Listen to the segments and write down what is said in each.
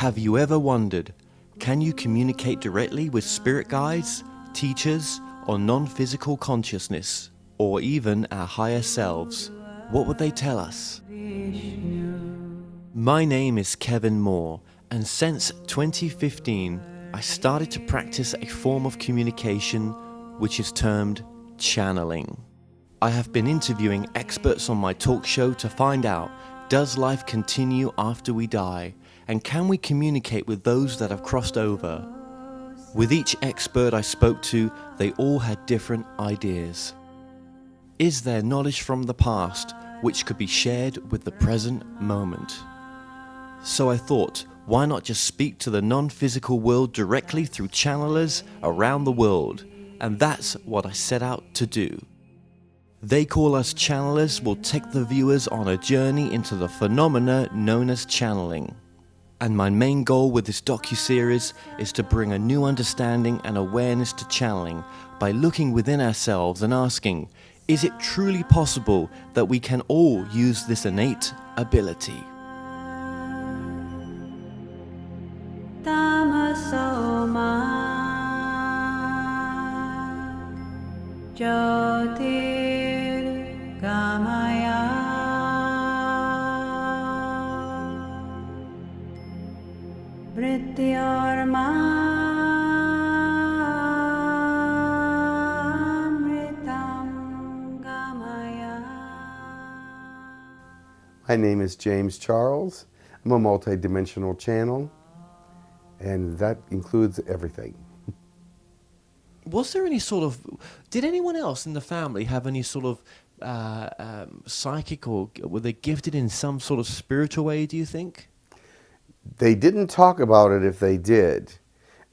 Have you ever wondered, can you communicate directly with spirit guides, teachers, or non-physical consciousness, or even our higher selves? What would they tell us? My name is Kevin Moore, and since 2015, I started to practice a form of communication which is termed channeling. I have been interviewing experts on my talk show to find out, does life continue after we die, and can we communicate with those that have crossed over? With each expert I spoke to, they all had different ideas. Is there knowledge from the past which could be shared with the present moment? So I thought, why not just speak to the non-physical world directly through channelers around the world? And that's what I set out to do. They Call Us Channelers will take the viewers on a journey into the phenomena known as channeling. And my main goal with this docuseries is to bring a new understanding and awareness to channeling by looking within ourselves and asking, is it truly possible that we can all use this innate ability? My name is James Charles. I'm a multi-dimensional channel, and that includes everything. Was there any sort of, did anyone else in the family have any sort of psychic, or were they gifted in some sort of spiritual way, do you think? They didn't talk about it if they did,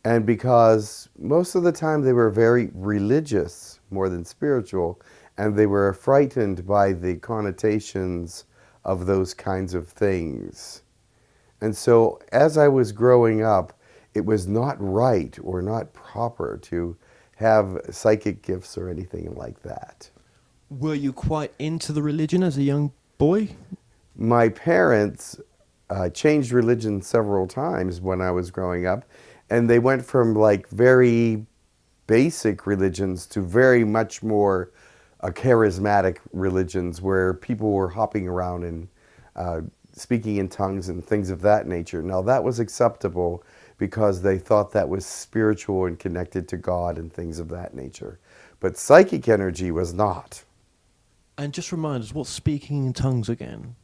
and because most of the time they were very religious more than spiritual, and they were frightened by the connotations of those kinds of things. And so as I was growing up, it was not right or not proper to have psychic gifts or anything like that. Were you quite into the religion as a young boy? My parents changed religion several times when I was growing up, and they went from like very basic religions to very much more charismatic religions where people were hopping around and speaking in tongues and things of that nature. Now that was acceptable because they thought that was spiritual and connected to God and things of that nature. But psychic energy was not. And just remind us, what's speaking in tongues again?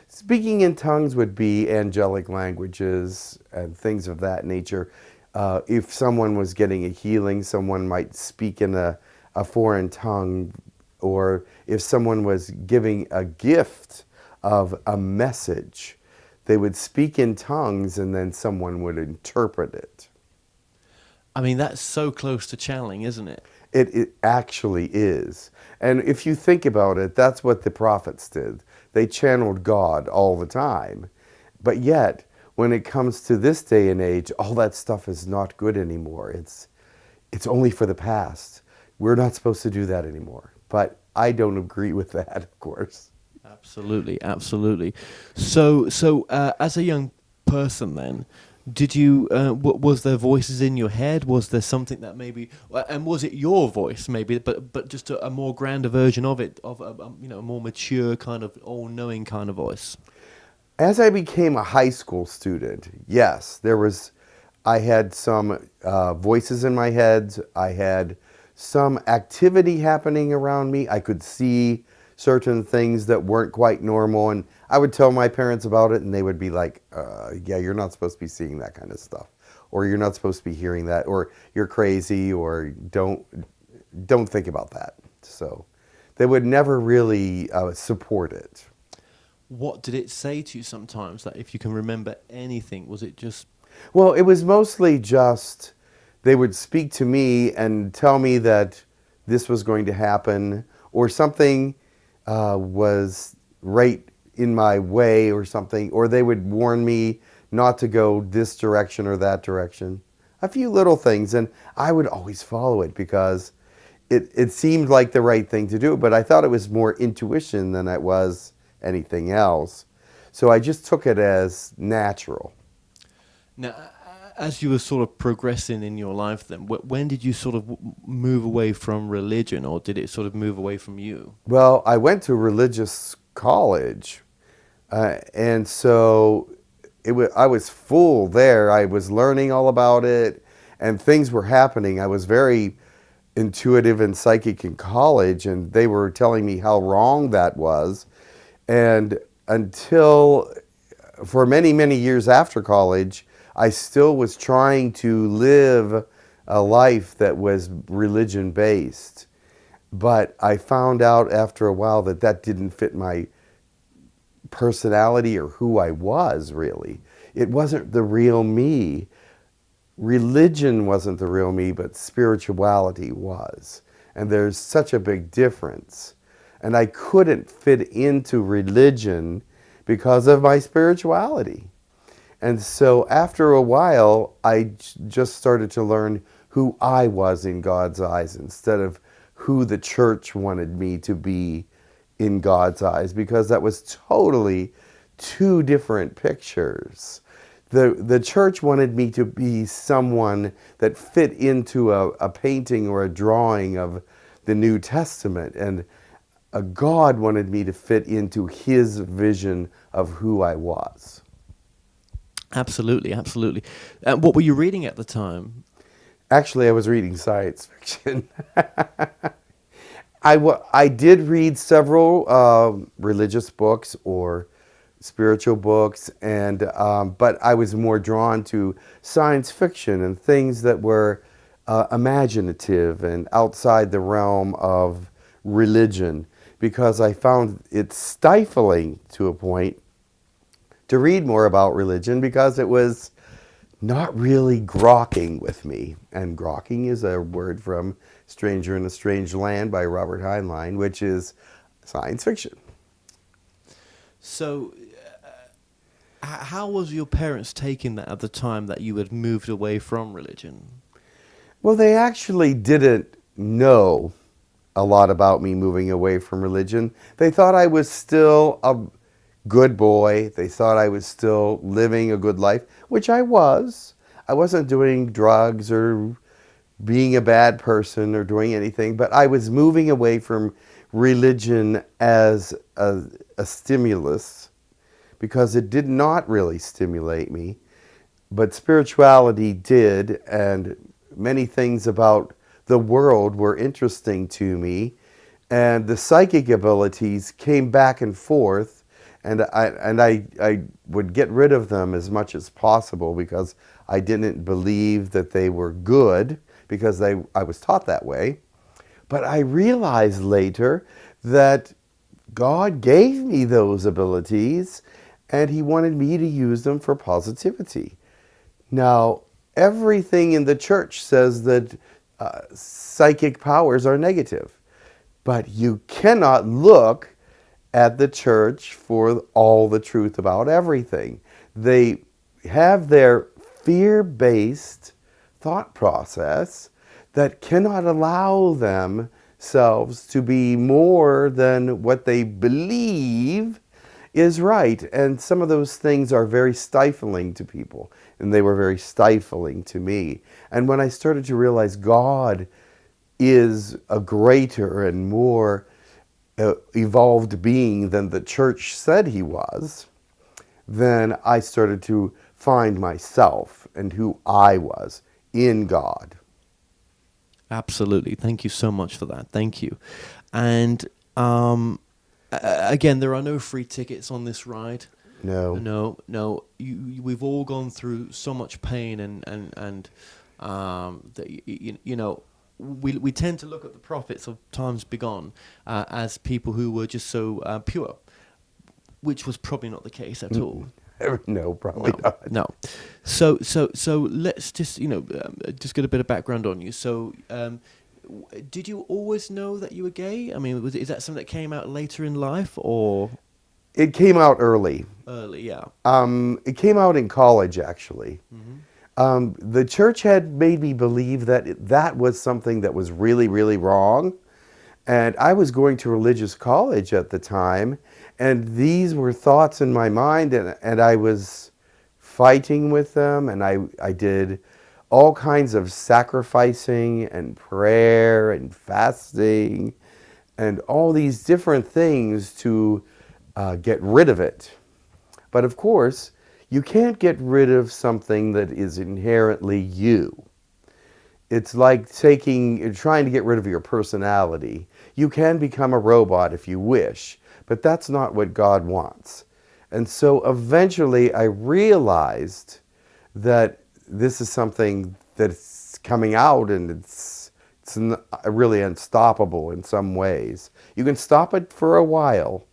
Speaking in tongues would be angelic languages and things of that nature. If someone was getting a healing, someone might speak in a foreign tongue, or if someone was giving a gift of a message, they would speak in tongues and then someone would interpret it. I mean, that's so close to channeling, isn't it? It actually is. And if you think about it, that's what the prophets did. They channeled God all the time. But yet, when it comes to this day and age, all that stuff is not good anymore. It's only for the past. We're not supposed to do that anymore. But I don't agree with that, of course. Absolutely, absolutely. So, as a young person then, did you, was there voices in your head? Was there something that maybe, and was it your voice maybe, but just a more grander version of it, of a more mature kind of all-knowing kind of voice? As I became a high school student, yes, I had some voices in my head. I had some activity happening around me. I could see certain things that weren't quite normal, and I would tell my parents about it, and they would be like, yeah, you're not supposed to be seeing that kind of stuff, or you're not supposed to be hearing that, or you're crazy, or don't think about that. So they would never really support it. What did it say to you sometimes, that if you can remember anything? Was it just... Well, it was mostly just, they would speak to me and tell me that this was going to happen, or something was right in my way or something, or they would warn me not to go this direction or that direction. A few little things, and I would always follow it because it seemed like the right thing to do, but I thought it was more intuition than it was anything else. So I just took it as natural. Now, as you were sort of progressing in your life, then when did you sort of move away from religion, or did it sort of move away from you? Well, I went to religious college, and so I was full there. I was learning all about it, and things were happening. I was very intuitive and psychic in college, and they were telling me how wrong that was. And until for many, many years after college, I still was trying to live a life that was religion based. But I found out after a while that that didn't fit my personality or who I was, really. It wasn't the real me. Religion wasn't the real me, but spirituality was. And there's such a big difference. And I couldn't fit into religion because of my spirituality. And so after a while, I just started to learn who I was in God's eyes instead of who the church wanted me to be in God's eyes, because that was totally two different pictures. The church wanted me to be someone that fit into a painting or a drawing of the New Testament, and a God wanted me to fit into his vision of who I was. Absolutely, absolutely. What were you reading at the time? Actually, I was reading science fiction. I did read several religious books or spiritual books, and but I was more drawn to science fiction and things that were imaginative and outside the realm of religion, because I found it stifling to a point to read more about religion, because it was not really grokking with me. And grokking is a word from Stranger in a Strange Land by Robert Heinlein, which is science fiction. So, how was your parents taking that at the time that you had moved away from religion? Well, they actually didn't know a lot about me moving away from religion. They thought I was still a good boy. They thought I was still living a good life, which I was. I wasn't doing drugs or being a bad person or doing anything, but I was moving away from religion as a stimulus, because it did not really stimulate me, but spirituality did, and many things about the world were interesting to me, and the psychic abilities came back and forth, and I would get rid of them as much as possible, because I didn't believe that they were good, because I was taught that way. But I realized later that God gave me those abilities, and he wanted me to use them for positivity. Now, everything in the church says that psychic powers are negative, but you cannot look at the church for all the truth about everything. They have their fear-based thought process that cannot allow themselves to be more than what they believe is right. And some of those things are very stifling to people, and they were very stifling to me. And when I started to realize God is a greater and more evolved being than the church said he was, then I started to find myself and who I was in God. Absolutely. Thank you so much for that. Thank you. And again, there are no free tickets on this ride. No. No. We've all gone through so much pain, and that you know, we tend to look at the prophets of times begone as people who were just so pure, which was probably not the case at all. No, probably not. No. So let's just just get a bit of background on you. So, did you always know that you were gay? I mean, is that something that came out later in life, or It came out early. early? Yeah. It came out in college, actually. The church had made me believe that that was something that was really, really wrong. And I was going to religious college at the time, and these were thoughts in my mind, and I was fighting with them, and I did all kinds of sacrificing and prayer and fasting and all these different things to get rid of it. But of course, you can't get rid of something that is inherently you. It's like trying to get rid of your personality. You can become a robot if you wish, but that's not what God wants. And so eventually I realized that this is something that's coming out, and it's really unstoppable in some ways. You can stop it for a while,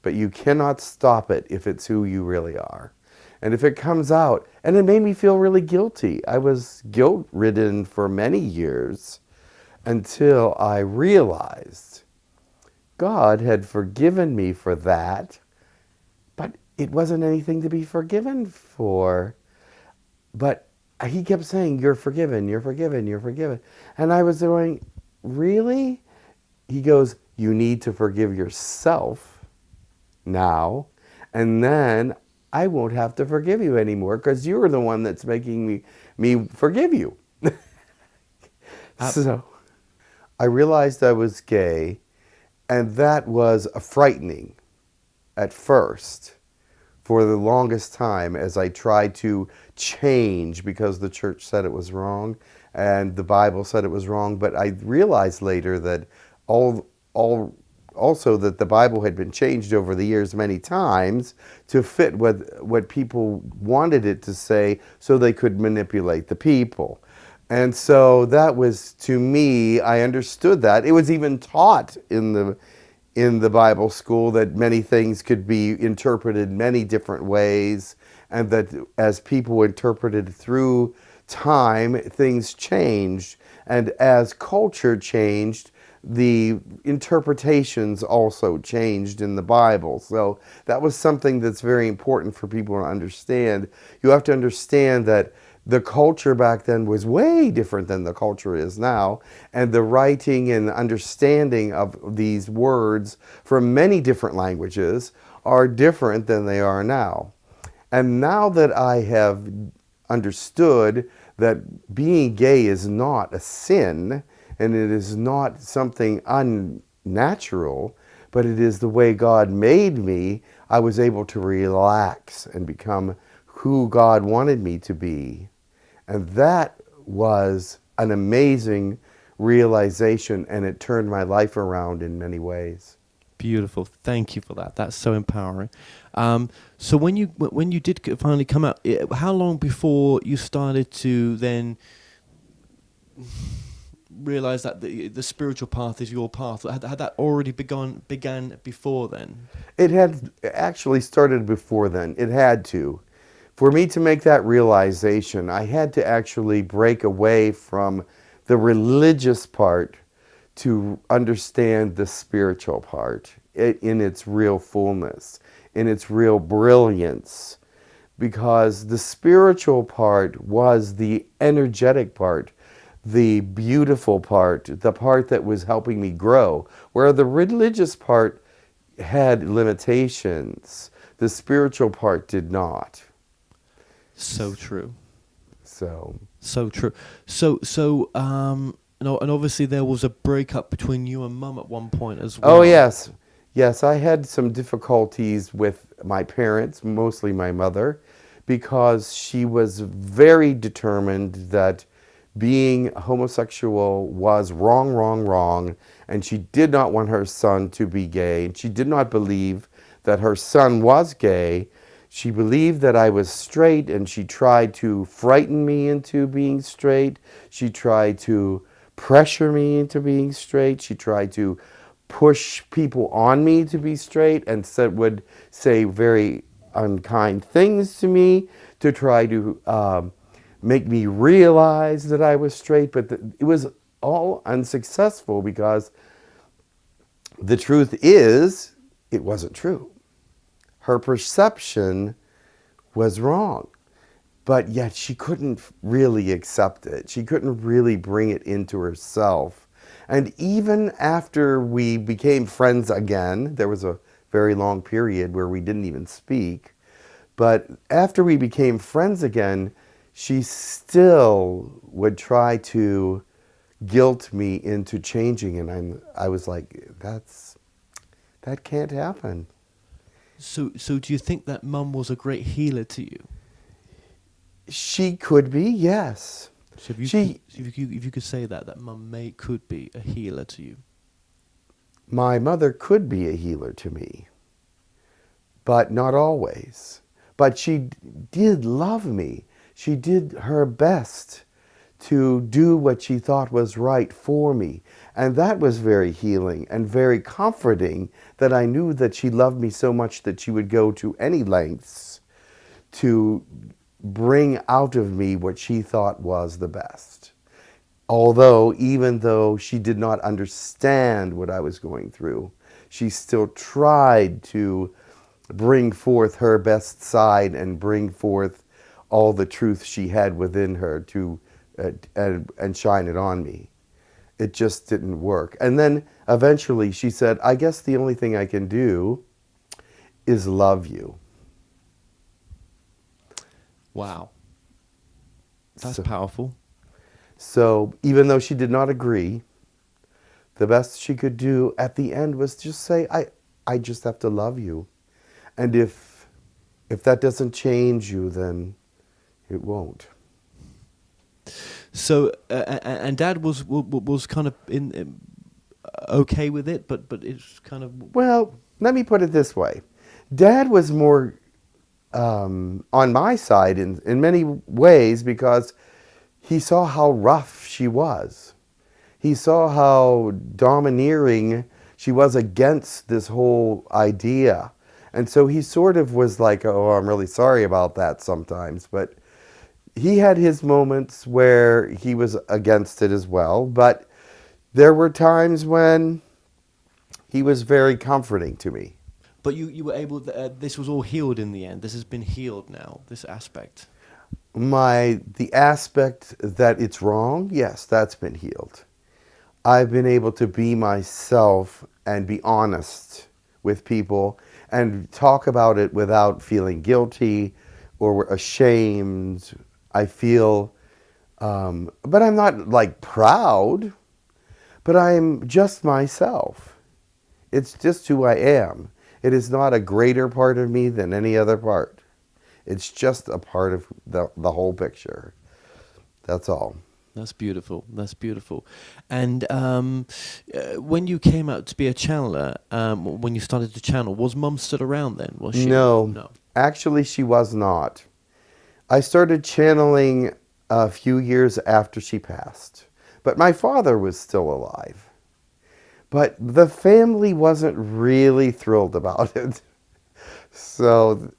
but you cannot stop it if it's who you really are. And if it comes out, and it made me feel really guilty. I was guilt-ridden for many years until I realized God had forgiven me for that, but it wasn't anything to be forgiven for. But he kept saying, you're forgiven, you're forgiven, you're forgiven. And I was going, really? He goes, you need to forgive yourself now, and then I won't have to forgive you anymore because you're the one that's making me forgive you. So I realized I was gay, and that was frightening at first for the longest time as I tried to change because the church said it was wrong and the Bible said it was wrong. But I realized later that also that the Bible had been changed over the years many times to fit what people wanted it to say so they could manipulate the people. And so that was, to me, I understood that. It was even taught in the Bible school that many things could be interpreted many different ways, and that as people interpreted through time, things changed. And as culture changed, the interpretations also changed in the Bible. So that was something that's very important for people to understand. You have to understand that the culture back then was way different than the culture is now, and the writing and understanding of these words from many different languages are different than they are now. And now that I have understood that being gay is not a sin, and it is not something unnatural, but it is the way God made me, I was able to relax and become who God wanted me to be. And that was an amazing realization, and it turned my life around in many ways. Beautiful. Thank you for that. That's so empowering. So when you did finally come out, how long before you started to then realize that the spiritual path is your path? Had that already began before then? It had actually started before then. It had to. For me to make that realization, I had to actually break away from the religious part to understand the spiritual part in its real fullness, in its real brilliance. Because the spiritual part was the energetic part, the beautiful part, the part that was helping me grow, where the religious part had limitations. The spiritual part did not. So true. So true. And obviously there was a breakup between you and Mum at one point as well. Oh, yes. Yes, I had some difficulties with my parents, mostly my mother, because she was very determined that being homosexual was wrong, and she did not want her son to be gay. And she did not believe that her son was gay. She believed that I was straight, and she tried to frighten me into being straight. She tried to pressure me into being straight. She tried to push people on me to be straight, and would say very unkind things to me to try to make me realize that I was straight. But it was all unsuccessful, because the truth is, it wasn't true. Her perception was wrong, but yet she couldn't really accept it. She couldn't really bring it into herself. And even after we became friends again, there was a very long period where we didn't even speak, But after we became friends again, she still would try to guilt me into changing, and I was like, that can't happen. So do you think that Mum was a great healer to you? She could be, yes. So if you could say that Mum could be a healer to you. My mother could be a healer to me, but not always. But she did love me. She did her best to do what she thought was right for me. And that was very healing and very comforting, that I knew that she loved me so much that she would go to any lengths to bring out of me what she thought was the best. Although, even though she did not understand what I was going through, she still tried to bring forth her best side and bring forth all the truth she had within her to and shine it on me. It just didn't work. And then eventually she said, I guess the only thing I can do is love you. Wow. That's powerful. So even though she did not agree, the best she could do at the end was just say, I just have to love you. And if that doesn't change you, then it won't. So and Dad was kind of okay with it, but it's kind of... Well, let me put it this way. Dad was more on my side in many ways, because he saw how rough she was. He saw how domineering she was against this whole idea. And so he sort of was like, oh, I'm really sorry about that sometimes. But he had his moments where he was against it as well. But there were times when he was very comforting to me. But you were able... this was all healed in the end. This has been healed now, this aspect. The aspect that it's wrong, yes, that's been healed. I've been able to be myself and be honest with people and talk about it without feeling guilty or ashamed. I feel, but I'm not like proud, but I'm just myself. It's just who I am. It is not a greater part of me than any other part. It's just a part of the whole picture. That's all. That's beautiful. That's beautiful. And when you came out to be a channeler, when you started to channel, was Mum still around then? Was she? No. Actually, she was not. I started channeling a few years after she passed. But my father was still alive. But the family wasn't really thrilled about it. So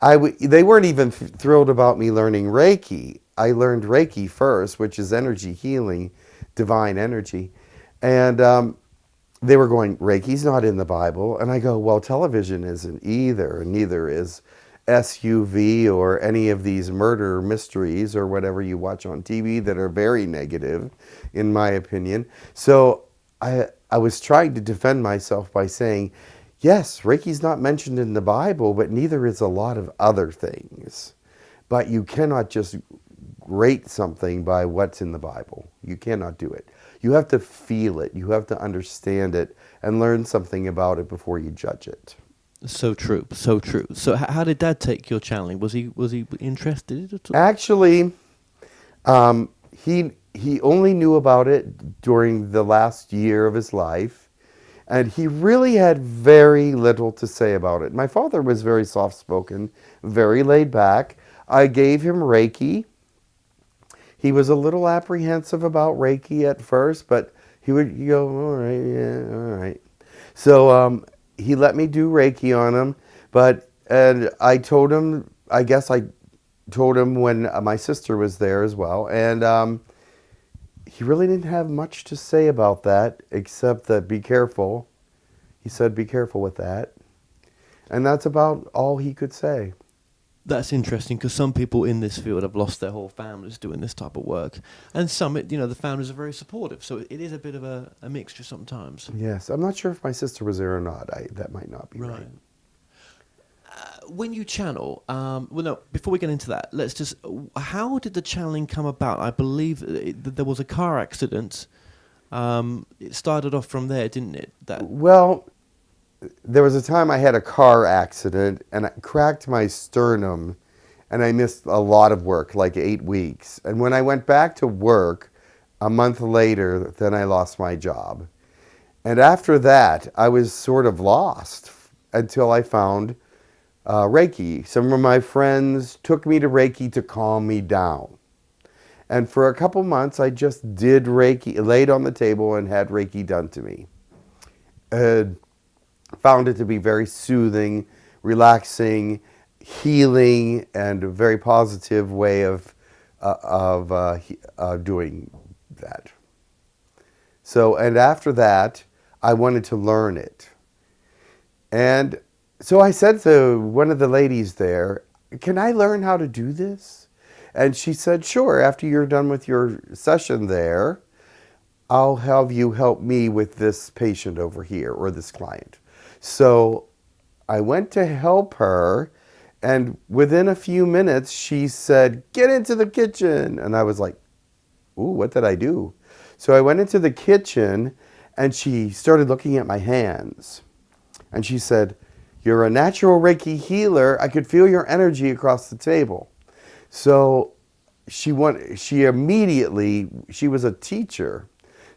they weren't even thrilled about me learning Reiki. I learned Reiki first, which is energy healing, divine energy. And they were going, Reiki's not in the Bible. And I go, well, television isn't either. And neither is SUV or any of these murder mysteries or whatever you watch on TV that are very negative, in my opinion. So I was trying to defend myself by saying, yes, Reiki's not mentioned in the Bible, but neither is a lot of other things. But you cannot just rate something by what's in the Bible. You cannot do it. You have to feel it. You have to understand it and learn something about it before you judge it. So true. So true. So how did Dad take your channeling? Was he interested at all? Actually, he only knew about it during the last year of his life. And he really had very little to say about it. My father was very soft-spoken, very laid back. I gave him Reiki. He was a little apprehensive about Reiki at first, but he'd go, all right, yeah, all right. So he let me do Reiki on him, and I told him, I guess I told him when my sister was there as well, and he really didn't have much to say about that, except that be careful. He said, be careful with that. And that's about all he could say. That's interesting, because some people in this field have lost their whole families doing this type of work. And some, the families are very supportive. So it is a bit of a mixture sometimes. Yes. I'm not sure if my sister was there or not. That might not be right. When you channel, well, no, before we get into that, let's just, how did the channeling come about? I believe that there was a car accident. It started off from there, didn't it? Well, there was a time I had a car accident and I cracked my sternum and I missed a lot of work, like 8 weeks. And when I went back to work a month later, then I lost my job. And after that, I was sort of lost until I found Reiki. Some of my friends took me to Reiki to calm me down. And for a couple months, I just did Reiki, laid on the table and had Reiki done to me. Found it to be very soothing, relaxing, healing, and a very positive way of doing that. So, and after that, I wanted to learn it. And so I said to one of the ladies there, can I learn how to do this? And she said, sure, after you're done with your session there, I'll have you help me with this patient over here or this client. So I went to help her, and within a few minutes, she said, get into the kitchen. And I was like, ooh, what did I do? So I went into the kitchen, and she started looking at my hands. And she said, you're a natural Reiki healer. I could feel your energy across the table. So she immediately, she was a teacher,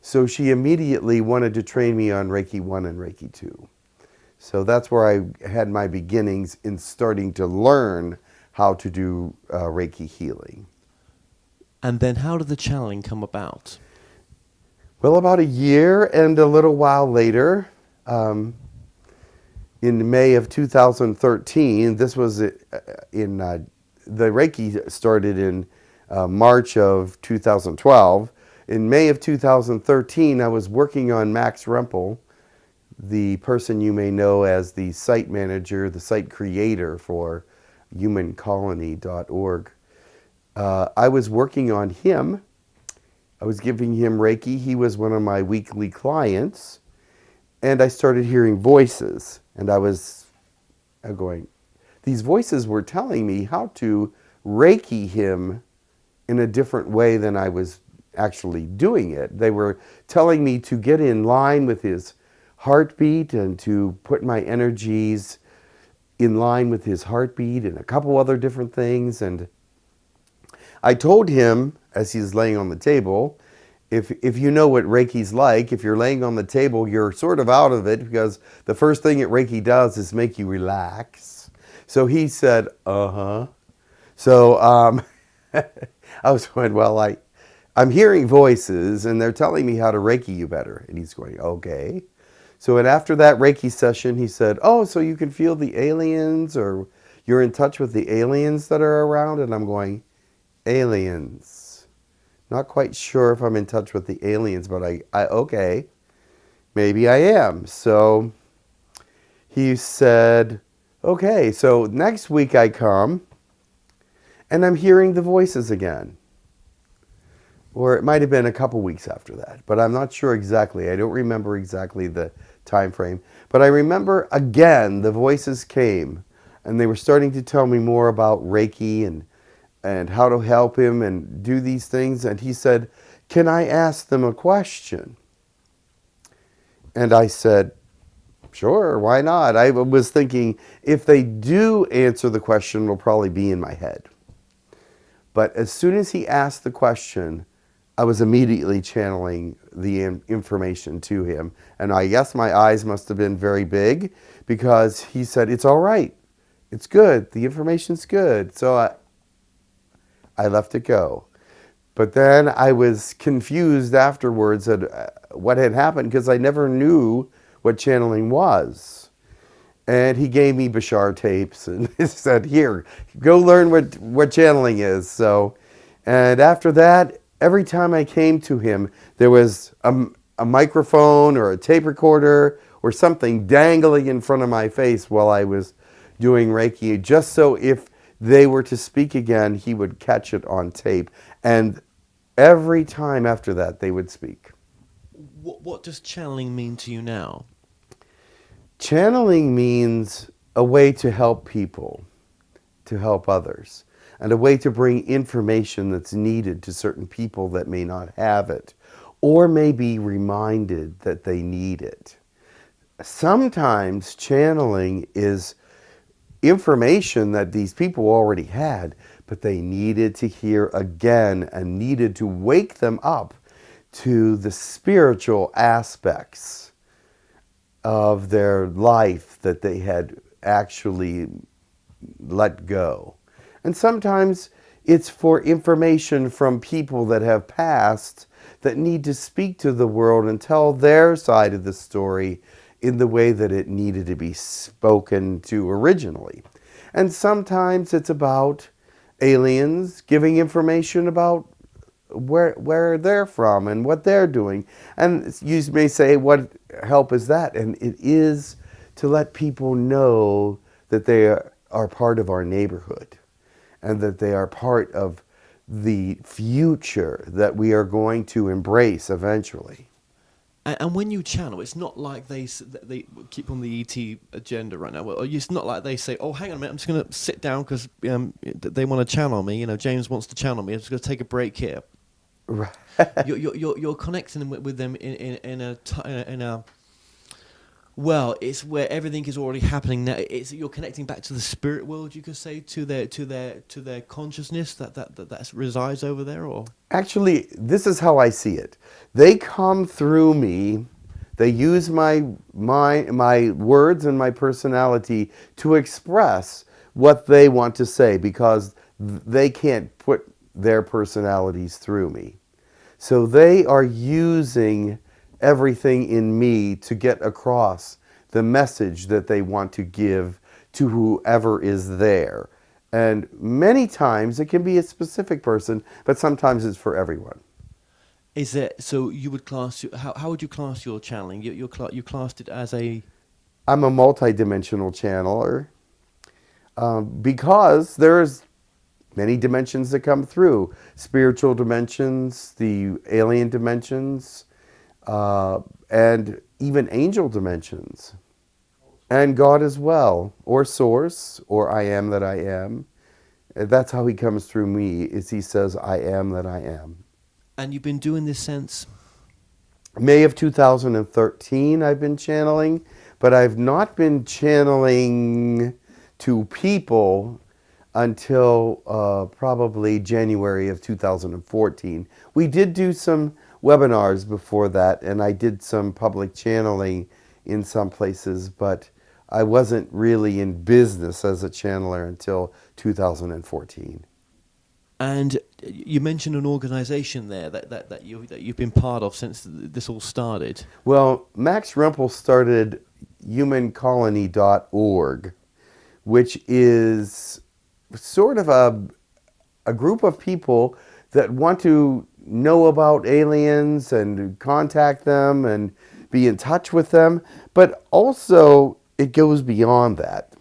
so she immediately wanted to train me on Reiki 1 and Reiki 2. So that's where I had my beginnings in starting to learn how to do Reiki healing. And then how did the channeling come about? Well, about a year and a little while later, in May of 2013, this was in, the Reiki started in March of 2012. In May of 2013, I was working on Max Rempel, the person you may know as the site manager, the site creator for humancolony.org. I was working on him. I was giving him Reiki. He was one of my weekly clients. And I started hearing voices. And I was going, these voices were telling me how to Reiki him in a different way than I was actually doing it. They were telling me to get in line with his heartbeat and to put my energies in line with his heartbeat and a couple other different things. And I told him, as he's laying on the table, if you know what Reiki's like, if you're laying on the table, you're sort of out of it because the first thing that Reiki does is make you relax. So he said, uh-huh. So I was going, well, I'm hearing voices and they're telling me how to Reiki you better. And he's going, okay. So and after that Reiki session, he said, oh, so you can feel the aliens, or you're in touch with the aliens that are around? And I'm going, aliens. Not quite sure if I'm in touch with the aliens, but I okay, maybe I am. So he said, okay, so next week I come and I'm hearing the voices again. Or it might have been a couple weeks after that, but I'm not sure exactly. I don't remember exactly the time frame. But I remember again the voices came and they were starting to tell me more about Reiki and how to help him and do these things. And he said, can I ask them a question? And I said, sure, why not? I was thinking, if they do answer the question, it'll probably be in my head. But as soon as he asked the question, I was immediately channeling the information to him. And I guess my eyes must have been very big because he said, it's all right. It's good. The information's good. So I let it go. But then I was confused afterwards at what had happened because I never knew what channeling was. And he gave me Bashar tapes and he said, here, go learn what channeling is. So, and after that, every time I came to him, there was a microphone or a tape recorder or something dangling in front of my face while I was doing Reiki, just so if they were to speak again, he would catch it on tape. And every time after that, they would speak. What does channeling mean to you now? Channeling means a way to help people, to help others, and a way to bring information that's needed to certain people that may not have it, or may be reminded that they need it. Sometimes channeling is information that these people already had, but they needed to hear again and needed to wake them up to the spiritual aspects of their life that they had actually let go. And sometimes it's for information from people that have passed that need to speak to the world and tell their side of the story in the way that it needed to be spoken to originally. And sometimes it's about aliens giving information about where they're from and what they're doing. And you may say, what help is that? And it is to let people know that they are part of our neighborhood and that they are part of the future that we are going to embrace eventually. And when you channel, it's not like they keep on the ET agenda right now. Well, it's not like they say, "Oh, hang on a minute, I'm just going to sit down because they want to channel me." You know, James wants to channel me. I'm just going to take a break here. Right. You're connecting with them in a well, it's where everything is already happening now. You're connecting back to the spirit world, you could say, to their consciousness that resides over there, or actually, this is how I see it. They come through me. They use my words and my personality to express what they want to say because they can't put their personalities through me. So they are using everything in me to get across the message that they want to give to whoever is there. And many times it can be a specific person, but sometimes it's for everyone. Is it so? You would class how would you class your channeling? You classed it as a. I'm a multi-dimensional channeler because there's many dimensions that come through: spiritual dimensions, the alien dimensions, and even angel dimensions, and God as well, or Source, or I am that I am. That's how He comes through me. Is He says, "I am that I am." And you've been doing this since May of 2013. I've been channeling, but I've not been channeling to people until probably January of 2014. We did do some webinars before that, and I did some public channeling in some places, but I wasn't really in business as a channeler until 2014. And you mentioned an organization there that you've been part of since this all started. Well, Max Rempel started humancolony.org, which is sort of a group of people that want to know about aliens and contact them and be in touch with them, but also it goes beyond that.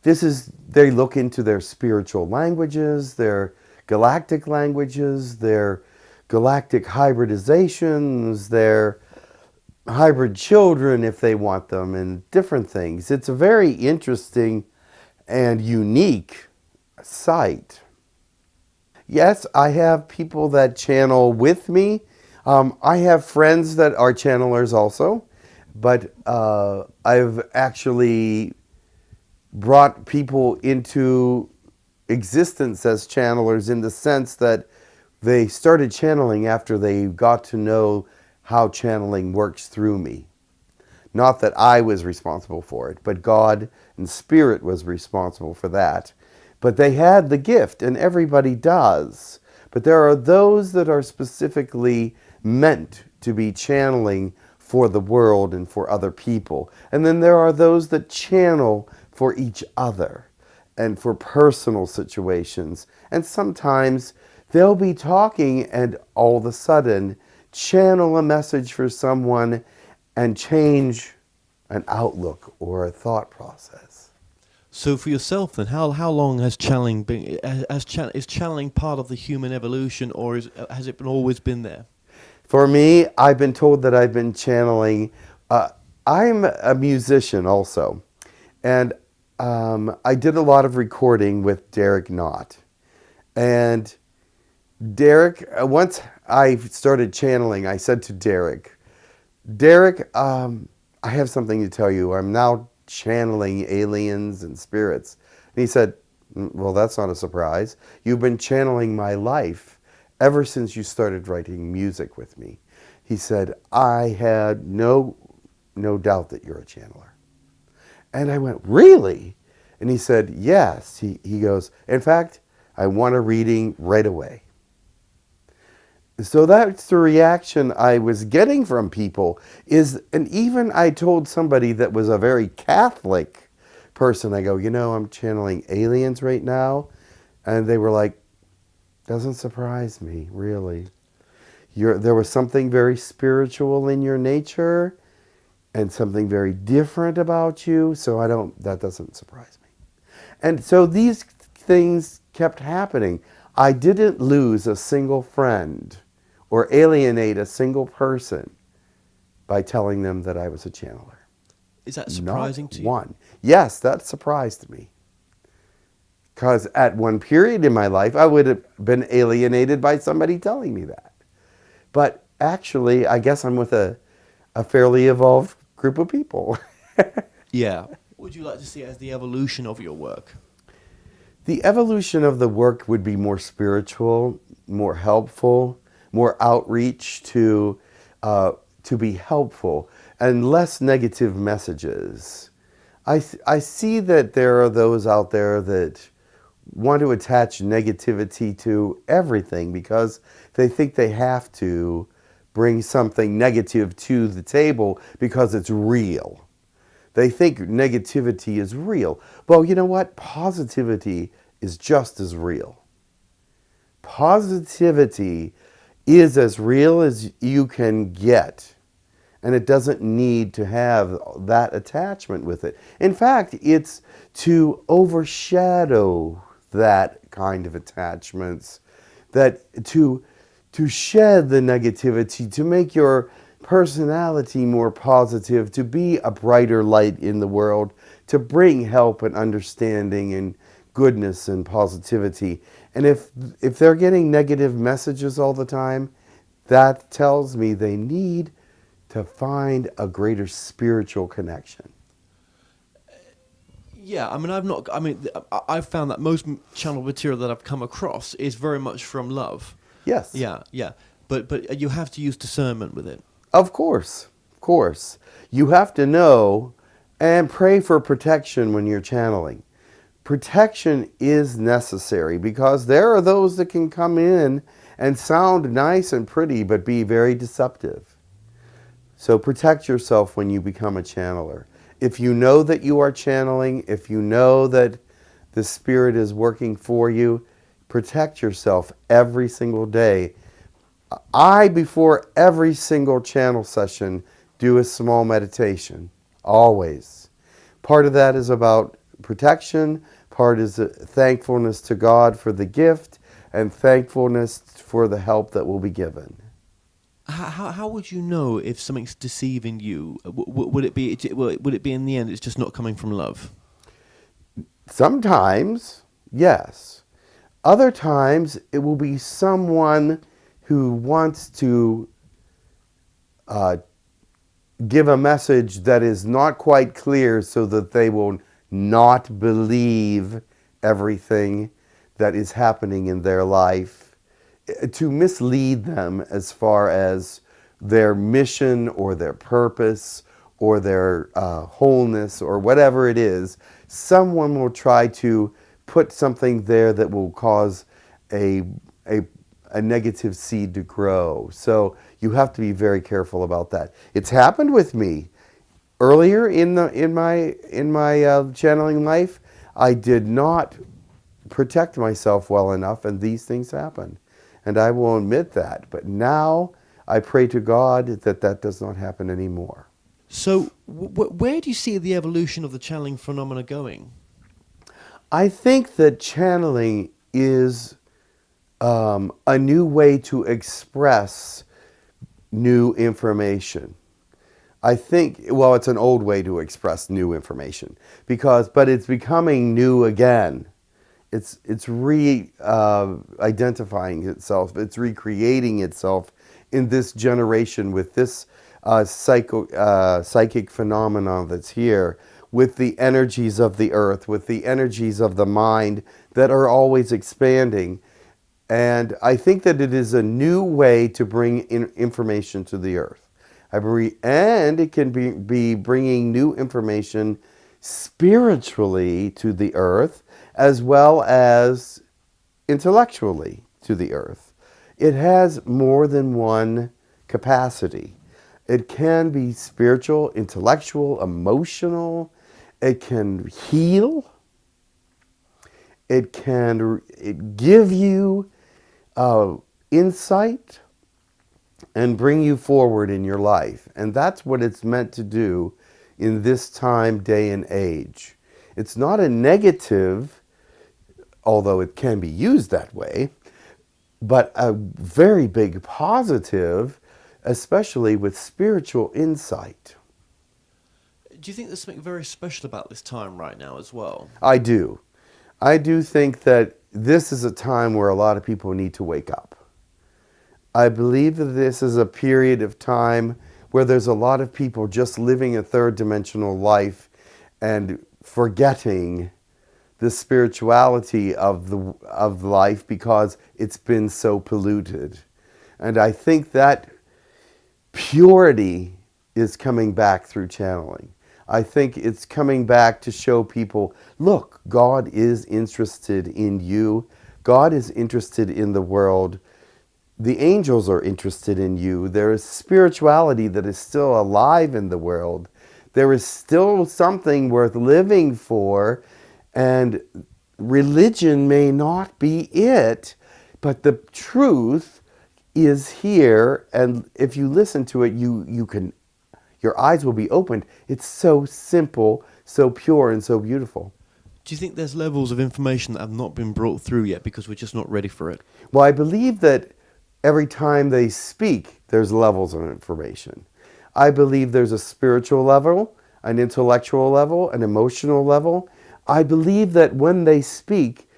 They look into their spiritual languages, their galactic languages, their galactic hybridizations, their hybrid children if they want them, and different things. It's a very interesting and unique site. Yes, I have people that channel with me. I have friends that are channelers also, but I've actually brought people into existence as channelers in the sense that they started channeling after they got to know how channeling works through me. Not that I was responsible for it, but God and Spirit was responsible for that. But they had the gift, and everybody does. But there are those that are specifically meant to be channeling for the world and for other people. And then there are those that channel for each other and for personal situations. And sometimes they'll be talking and all of a sudden channel a message for someone and change an outlook or a thought process. So for yourself then, how long has channeling been? Is channeling part of the human evolution, or has it always been there? For me, I've been told that I've been channeling. I'm a musician also. And I did a lot of recording with Derek Knott. And Derek, once I started channeling, I said to Derek, I have something to tell you. I'm now channeling aliens and spirits. And he said, well, that's not a surprise. You've been channeling my life ever since you started writing music with me. He said, I had no doubt that you're a channeler. And I went, really? And he said, yes. He goes, in fact, I want a reading right away. So that's the reaction I was getting from people and even I told somebody that was a very Catholic person, I go, I'm channeling aliens right now. And they were like, doesn't surprise me, really. There was something very spiritual in your nature and something very different about you. So that doesn't surprise me. And so these things kept happening. I didn't lose a single friend or alienate a single person by telling them that I was a channeler. Is that surprising to you? Not one. Yes, that surprised me. Because at one period in my life, I would have been alienated by somebody telling me that. But actually, I guess I'm with a fairly evolved group of people. Yeah. What would you like to see as the evolution of your work? The evolution of the work would be more spiritual, more helpful, more outreach to be helpful, and less negative messages. I see that there are those out there that want to attach negativity to everything because they think they have to bring something negative to the table because it's real. They think negativity is real. Well, you know what? Positivity is just as real. Positivity is as real as you can get. And it doesn't need to have that attachment with it. In fact, it's to overshadow that kind of attachments, that to shed the negativity, to make your personality more positive, to be a brighter light in the world, to bring help and understanding and goodness and positivity. And if they're getting negative messages all the time, that tells me they need to find a greater spiritual connection. Yeah, I've found that most channel material that I've come across is very much from love. Yes. Yeah. But you have to use discernment with it. Of course. You have to know and pray for protection when you're channeling. Protection is necessary because there are those that can come in and sound nice and pretty but be very deceptive. So protect yourself when you become a channeler. If you know that you are channeling, if you know that the Spirit is working for you, protect yourself every single day. Before every single channel session, do a small meditation, always. Part of that is about protection, part is thankfulness to God for the gift, and thankfulness for the help that will be given. How would you know if something's deceiving you? Would it be in the end it's just not coming from love? Sometimes, yes. Other times, it will be someone who wants to give a message that is not quite clear so that they will not believe everything that is happening in their life, to mislead them as far as their mission or their purpose or their wholeness or whatever it is. Someone will try to put something there that will cause a negative seed to grow. So you have to be very careful about that. It's happened with me earlier in my channeling life. I did not protect myself well enough, and these things happened. And I will admit that. But now I pray to God that does not happen anymore. So where do you see the evolution of the channeling phenomena going? I think that channeling is a new way to express new information. I think, well, it's an old way to express new information but it's becoming new again. It's identifying itself. It's recreating itself in this generation with this psychic phenomenon that's here, with the energies of the earth, with the energies of the mind that are always expanding. And I think that it is a new way to bring information to the earth. And it can be bringing new information spiritually to the earth, as well as intellectually to the earth. It has more than one capacity. It can be spiritual, intellectual, emotional. It can heal. It can give you insight and bring you forward in your life. And that's what it's meant to do in this time, day, and age. It's not a negative, although it can be used that way, but a very big positive, especially with spiritual insight. Do you think there's something very special about this time right now as well? I do. I do think that this is a time where a lot of people need to wake up. I believe that this is a period of time where there's a lot of people just living a third-dimensional life and forgetting the spirituality of life because it's been so polluted. And I think that purity is coming back through channeling. I think it's coming back to show people, look, God is interested in you. God is interested in the world. The angels are interested in you. There is spirituality that is still alive in the world. There is still something worth living for, and religion may not be it, but the truth is here, and if you listen to it, you can, your eyes will be opened. It's so simple, so pure, and so beautiful. Do you think there's levels of information that have not been brought through yet because we're just not ready for it? Well, I believe that every time they speak, there's levels of information. I believe there's a spiritual level, an intellectual level, an emotional level. I believe that when they speak,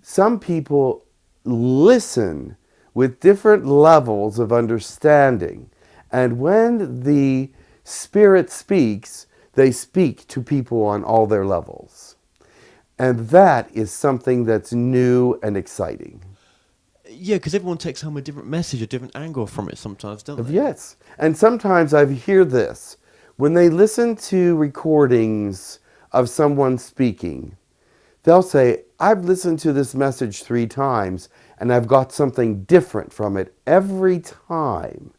some people listen with different levels of understanding. And when the Spirit speaks, they speak to people on all their levels. And that is something that's new and exciting. Yeah, because everyone takes home a different message, a different angle from it sometimes, don't they? Yes. And sometimes I hear this. When they listen to recordings of someone speaking, they'll say, I've listened to this message 3 times and I've got something different from it every time.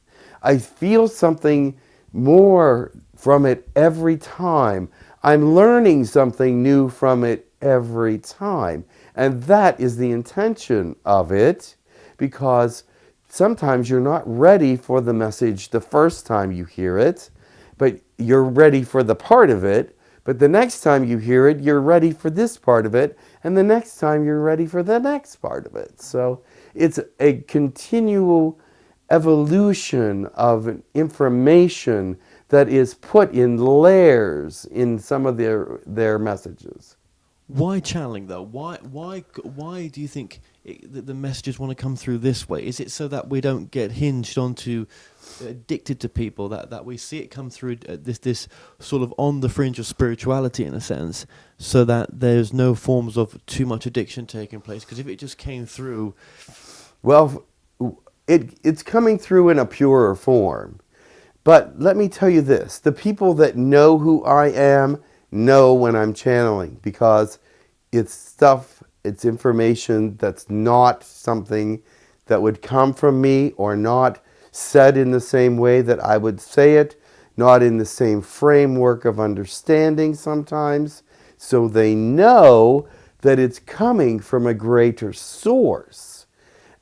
I feel something more from it every time. I'm learning something new from it every time. And that is the intention of it, because sometimes you're not ready for the message the first time you hear it, but you're ready for the part of it. But the next time you hear it, you're ready for this part of it, and the next time you're ready for the next part of it. So it's a continual evolution of information that is put in layers in some of their messages. Why channeling though? Why do you think that the messages want to come through this way? Is it so that we don't get hinged onto, addicted to people, that we see it come through this sort of on the fringe of spirituality in a sense, so that there's no forms of too much addiction taking place? Because if it just came through... Well, it's coming through in a purer form. But let me tell you this, the people that know who I am know when I'm channeling, because it's stuff, it's information that's not something that would come from me, or not said in the same way that I would say it, not in the same framework of understanding sometimes. So they know that it's coming from a greater source.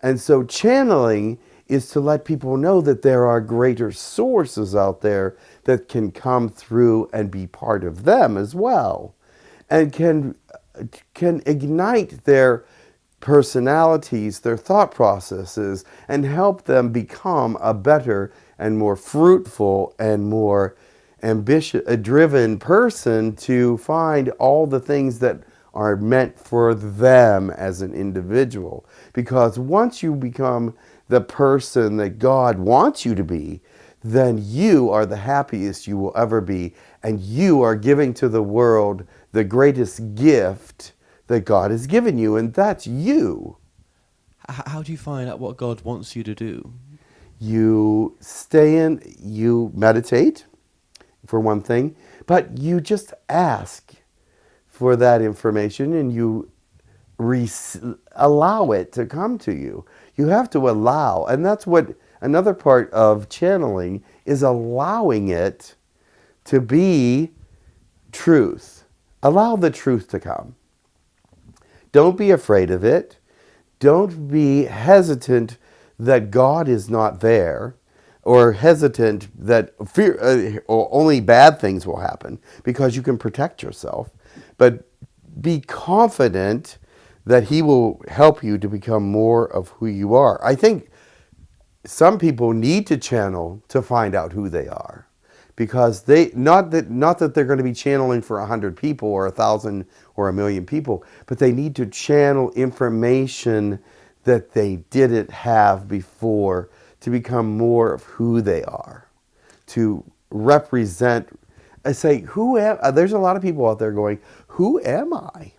And so channeling is to let people know that there are greater sources out there that can come through and be part of them as well, and can ignite their personalities, their thought processes, and help them become a better and more fruitful and more a driven person to find all the things that are meant for them as an individual. Because once you become the person that God wants you to be, then you are the happiest you will ever be. And you are giving to the world the greatest gift that God has given you, and that's you. How do you find out what God wants you to do? You meditate, for one thing, but you just ask for that information and you allow it to come to you. You have to allow, and that's what another part of channeling is, allowing it to be truth. Allow the truth to come. Don't be afraid of it. Don't be hesitant that God is not there, or hesitant that or only bad things will happen, because you can protect yourself. But be confident that He will help you to become more of who you are. I think some people need to channel to find out who they are, because they not that they're going to be channeling for 100 people or 1,000 or 1,000,000 people, but they need to channel information that they didn't have before, to become more of who they are, to represent. I say, there's a lot of people out there going, who am I?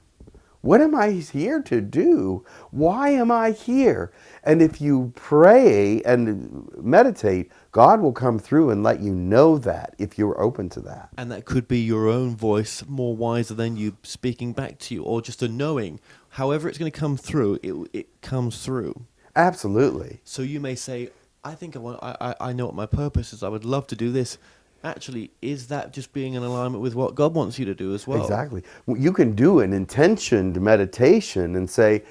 What am I here to do? Why am I here? And if you pray and meditate, God will come through and let you know that, if you're open to that. And that could be your own voice, more wiser than you speaking back to you, or just a knowing. However it's going to come through, it comes through. Absolutely. So you may say, I think I know what my purpose is. I would love to do this. Actually, is that just being in alignment with what God wants you to do as well? Exactly. You can do an intentioned meditation and say,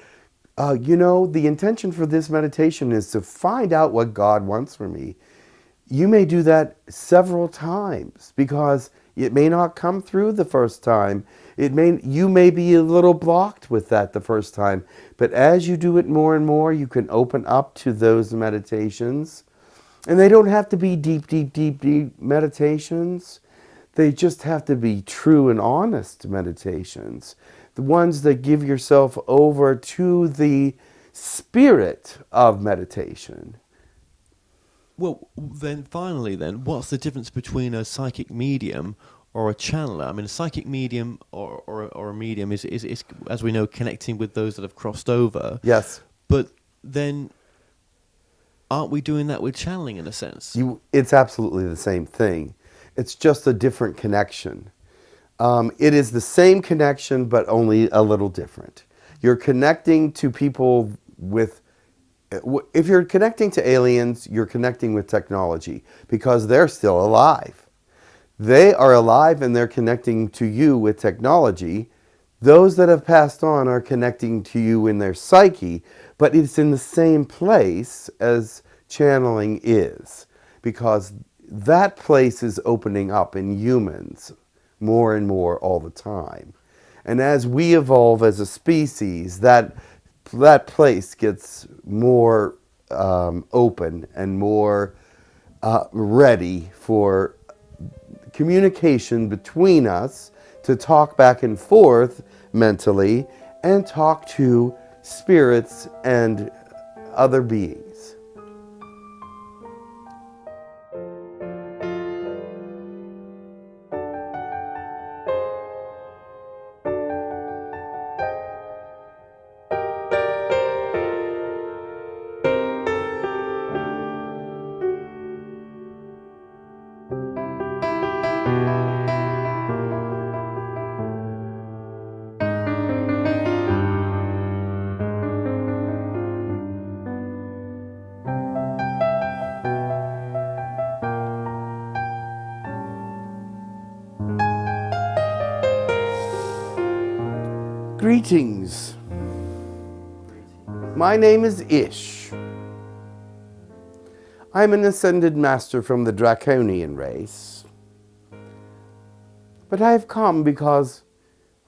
the intention for this meditation is to find out what God wants for me. You may do that several times, because it may not come through the first time. You may be a little blocked with that the first time. But as you do it more and more, you can open up to those meditations. And they don't have to be deep, deep, deep, deep meditations. They just have to be true and honest meditations. The ones that give yourself over to the spirit of meditation. Well, then finally, what's the difference between a psychic medium or a channeler? I mean, a psychic medium or a medium is, as we know, connecting with those that have crossed over. Yes. But then, aren't we doing that with channeling in a sense? It's absolutely the same thing. It's just a different connection. It is the same connection, but only a little different. You're connecting to people with... If you're connecting to aliens, you're connecting with technology, because they're still alive. They are alive and they're connecting to you with technology. Those that have passed on are connecting to you in their psyche, but it's in the same place as channeling is, because that place is opening up in humans more and more all the time. And as we evolve as a species, that place gets more open and more ready for communication between us, to talk back and forth mentally and talk to spirits and other beings. Greetings. My name is Ish. I'm an ascended master from the Draconian race. But I have come because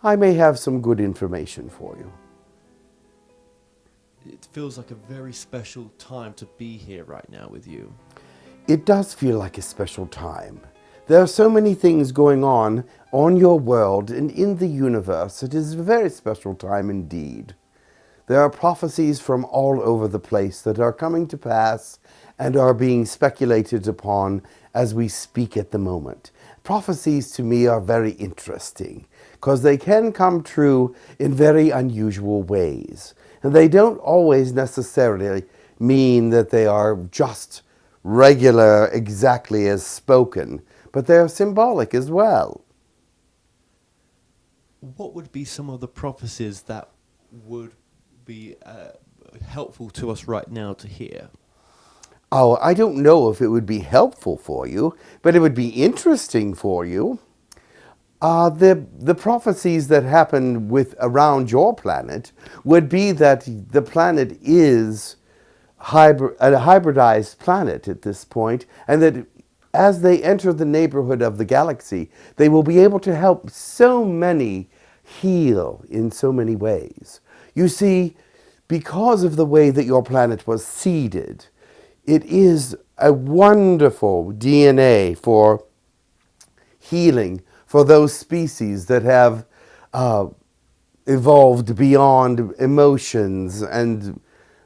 I may have some good information for you. It feels like a very special time to be here right now with you. It does feel like a special time. There are so many things going on your world and in the universe. It is a very special time indeed. There are prophecies from all over the place that are coming to pass and are being speculated upon as we speak at the moment. Prophecies to me are very interesting because they can come true in very unusual ways. And they don't always necessarily mean that they are just regular exactly as spoken, but they are symbolic as well. What would be some of the prophecies that would be helpful to us right now to hear? Oh, I don't know if it would be helpful for you, but it would be interesting for you. The prophecies that happen around your planet would be that the planet is a hybridized planet at this point, and that as they enter the neighborhood of the galaxy, they will be able to help so many heal in so many ways. You see, because of the way that your planet was seeded, it is a wonderful DNA for healing for those species that have evolved beyond emotions and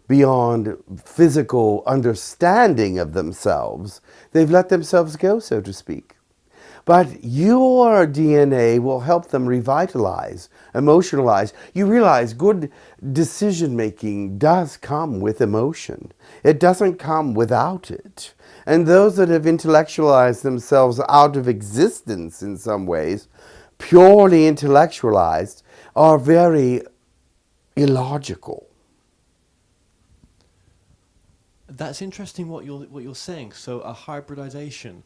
beyond physical understanding of themselves. They've let themselves go, so to speak. But your DNA will help them revitalize, emotionalize. You realize good decision making does come with emotion. It doesn't come without it. And those that have intellectualized themselves out of existence in some ways, purely intellectualized, are very illogical. That's interesting what you're saying. So a hybridization.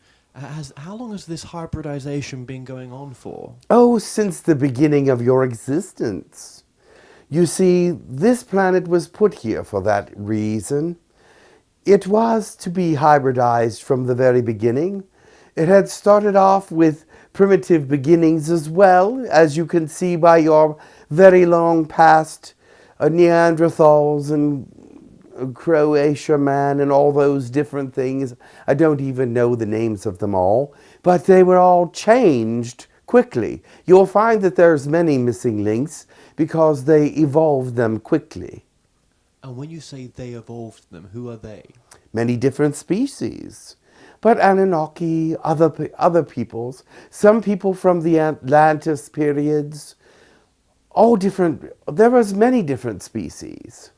How long has this hybridization been going on for? Oh, since the beginning of your existence. You see, this planet was put here for that reason. It was to be hybridized from the very beginning. It had started off with primitive beginnings as well, as you can see by your very long past Neanderthals and Croatia man and all those different things. I don't even know the names of them all, but they were all changed quickly. You'll find that there's many missing links because they evolved them quickly. And when you say they evolved them, who are they? Many different species. But Anunnaki, other peoples, some people from the Atlantis periods, all different. There was many different species.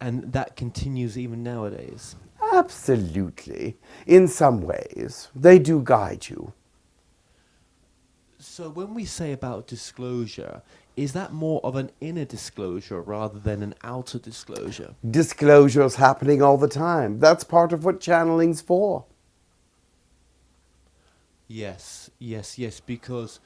And that continues even nowadays? Absolutely. In some ways. They do guide you. So when we say about disclosure, is that more of an inner disclosure rather than an outer disclosure? Disclosure's happening all the time. That's part of what channeling's for. Yes, because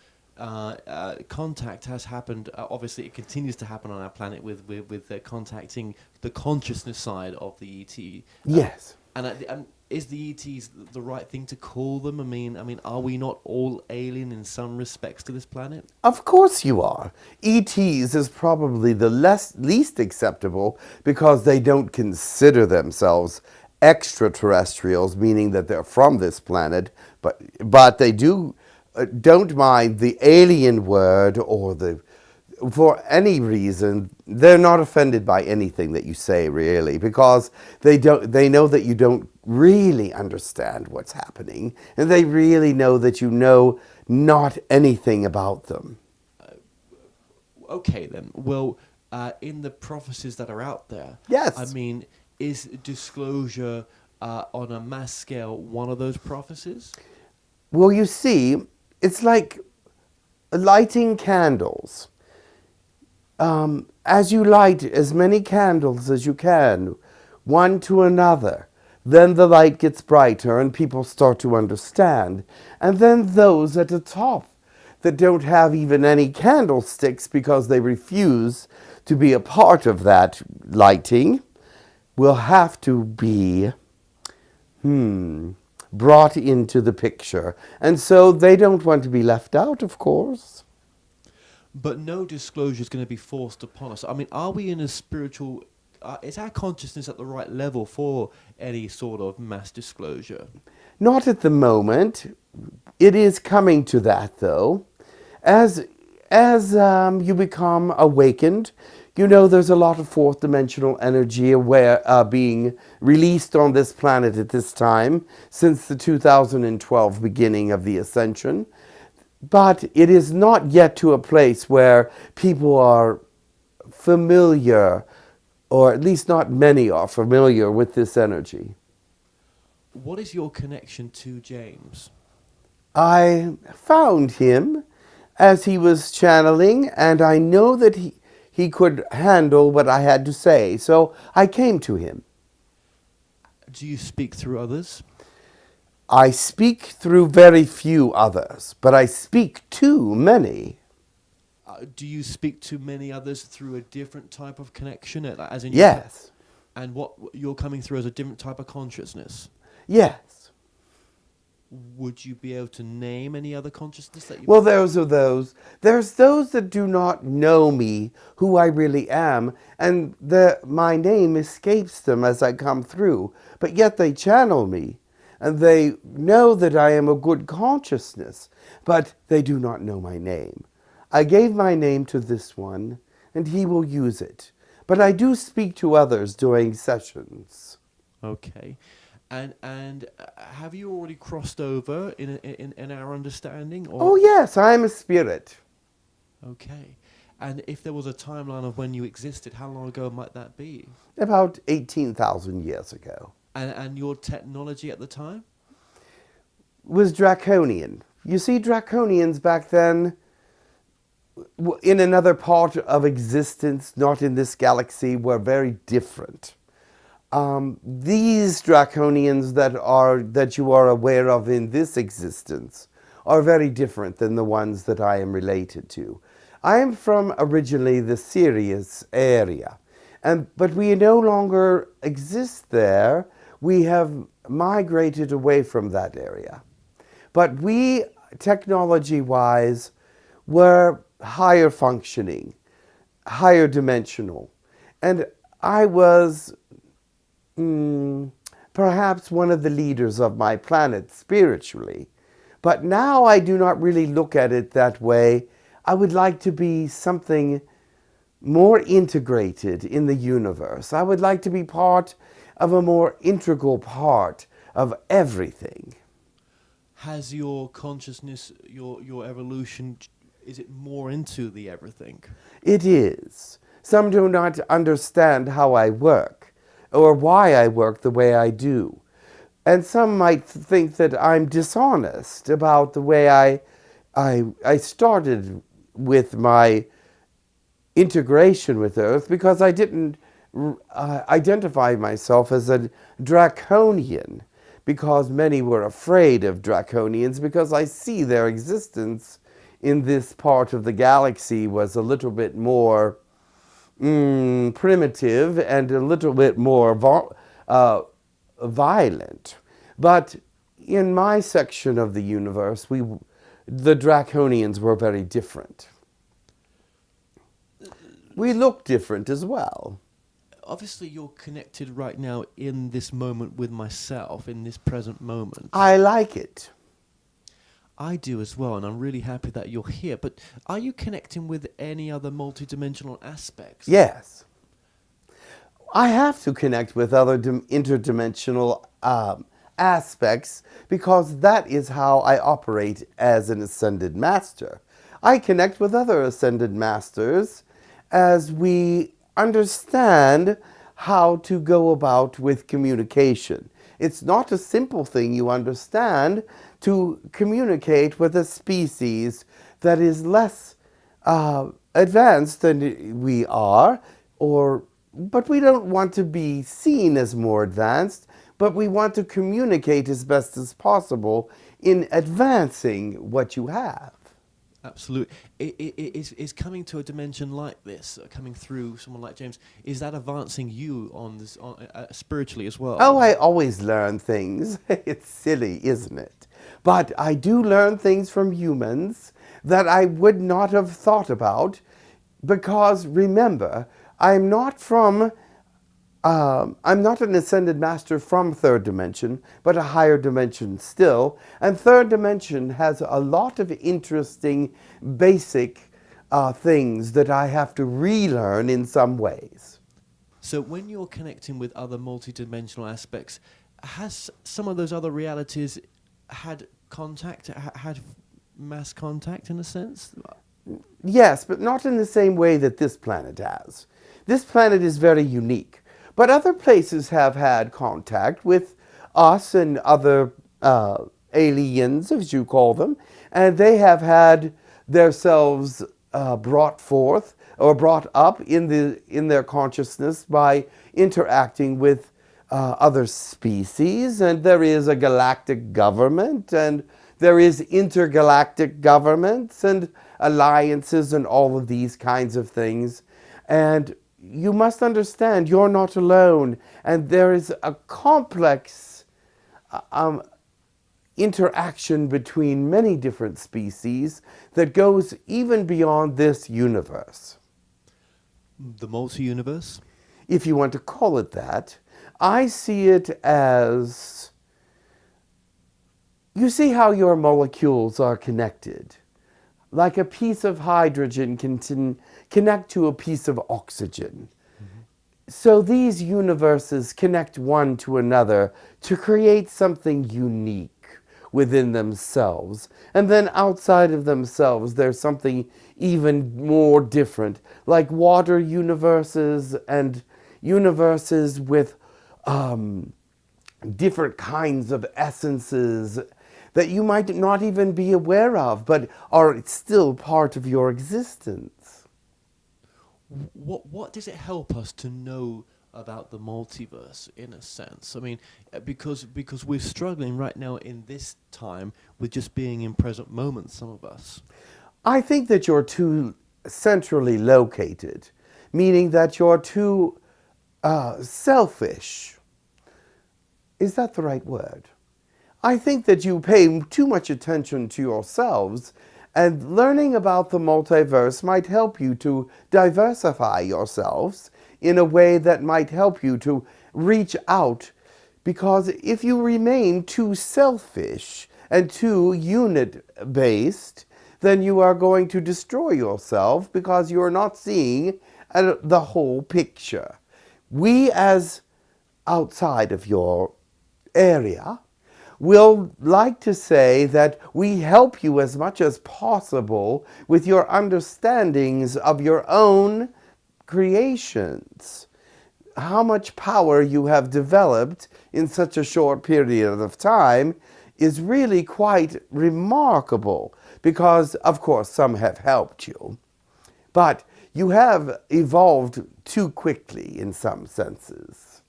contact has happened. Obviously, it continues to happen on our planet with contacting the consciousness side of the ET. Yes. And is the ETs the right thing to call them? I mean, are we not all alien in some respects to this planet? Of course you are. ETs is probably the least acceptable because they don't consider themselves extraterrestrials, meaning that they're from this planet, but they don't mind the alien word for any reason. They're not offended by anything that you say, really, because they know that you don't really understand what's happening, and they really know that you know not anything about them. Okay, then. Well, in the prophecies that are out there, yes, I mean, is disclosure on a mass scale one of those prophecies? Well, you see, it's like lighting candles. As you light as many candles as you can, one to another, then the light gets brighter and people start to understand. And then those at the top that don't have even any candlesticks because they refuse to be a part of that lighting will have to be brought into the picture. And so they don't want to be left out, of course. But no disclosure is going to be forced upon us. I mean, are we in a spiritual... is our consciousness at the right level for any sort of mass disclosure? Not at the moment. It is coming to that, though. As you become awakened, you know there's a lot of fourth dimensional energy being released on this planet at this time since the 2012 beginning of the ascension. But it is not yet to a place where people are familiar, or at least not many are familiar with this energy. What is your connection to James? I found him as he was channeling, and I know that he could handle what I had to say, so I came to him. Do you speak through others? I speak through very few others, but I speak to many. Do you speak to many others through a different type of connection? As in Yes. And what you're coming through as a different type of consciousness? Yes. Would you be able to name any other consciousness that you... Well, there's those. There's those that do not know me, who I really am, and my name escapes them as I come through, but yet they channel me, and they know that I am a good consciousness, but they do not know my name. I gave my name to this one, and he will use it, but I do speak to others during sessions. Okay. And have you already crossed over in our understanding? Or? Oh yes, I am a spirit. Okay. And if there was a timeline of when you existed, how long ago might that be? About 18,000 years ago. And your technology at the time? Was draconian. You see, draconians back then, in another part of existence, not in this galaxy, were very different. These draconians that you are aware of in this existence are very different than the ones that I am related to. I am from originally the Sirians area, but we no longer exist there. We have migrated away from that area. But we, technology-wise, were higher functioning, higher dimensional. And I was perhaps one of the leaders of my planet spiritually. But now I do not really look at it that way. I would like to be something more integrated in the universe. I would like to be part of a more integral part of everything. Has your consciousness, your evolution, is it more into the everything? It is. Some do not understand how I work, or why I work the way I do. And some might think that I'm dishonest about the way I started with my integration with Earth, because I didn't identify myself as a draconian, because many were afraid of draconians, because I see their existence in this part of the galaxy was a little bit more primitive and a little bit more violent. But in my section of the universe, the draconians were very different. We look different as well. Obviously, you're connected right now in this moment with myself, in this present moment. I like it. I do as well, and I'm really happy that you're here. But are you connecting with any other multidimensional aspects? Yes. I have to connect with other interdimensional aspects, because that is how I operate as an Ascended Master. I connect with other Ascended Masters as we understand how to go about with communication. It's not a simple thing, you understand, to communicate with a species that is less advanced than we are, but we don't want to be seen as more advanced, but we want to communicate as best as possible in advancing what you have. Absolutely. Is coming to a dimension like this, coming through someone like James, is that advancing you on this spiritually as well? Oh, I always learn things. It's silly, isn't it? But I do learn things from humans that I would not have thought about, because remember, I'm not from I'm not an ascended master from third dimension, but a higher dimension still. And third dimension has a lot of interesting basic things that I have to relearn in some ways. So when you're connecting with other multidimensional aspects, has some of those other realities had contact, had mass contact in a sense? Yes, but not in the same way that this planet has. This planet is very unique. But other places have had contact with us and other aliens, as you call them, and they have had themselves brought forth or brought up in their consciousness by interacting with other species. And there is a galactic government, and there is intergalactic governments and alliances and all of these kinds of things. And you must understand you're not alone, and there is a complex interaction between many different species that goes even beyond this universe. The multi-universe? If you want to call it that, I see it as, you see how your molecules are connected. Like a piece of hydrogen can connect to a piece of oxygen. Mm-hmm. So these universes connect one to another to create something unique within themselves. And then outside of themselves, there's something even more different, like water universes and universes with different kinds of essences that you might not even be aware of, but are still part of your existence. What does it help us to know about the multiverse, in a sense? I mean, because we're struggling right now in this time with just being in present moment, some of us. I think that you're too centrally located, meaning that you're too selfish. Is that the right word? I think that you pay too much attention to yourselves, and learning about the multiverse might help you to diversify yourselves in a way that might help you to reach out. Because if you remain too selfish and too unit-based, then you are going to destroy yourself because you are not seeing the whole picture. We, as outside of your area, will like to say that we help you as much as possible with your understandings of your own creations. How much power you have developed in such a short period of time is really quite remarkable, because of course some have helped you, but you have evolved too quickly in some senses.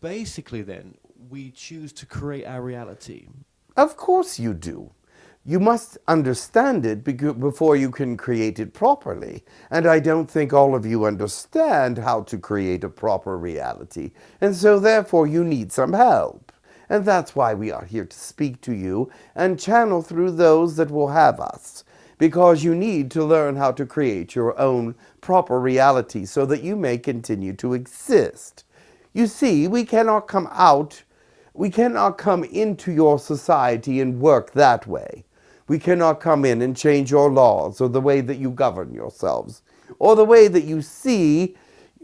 Basically then, we choose to create our reality. Of course you do. You must understand it before you can create it properly. And I don't think all of you understand how to create a proper reality. And so therefore you need some help. And that's why we are here to speak to you and channel through those that will have us. Because you need to learn how to create your own proper reality so that you may continue to exist. You see, we cannot come into your society and work that way. We cannot come in and change your laws or the way that you govern yourselves or the way that you see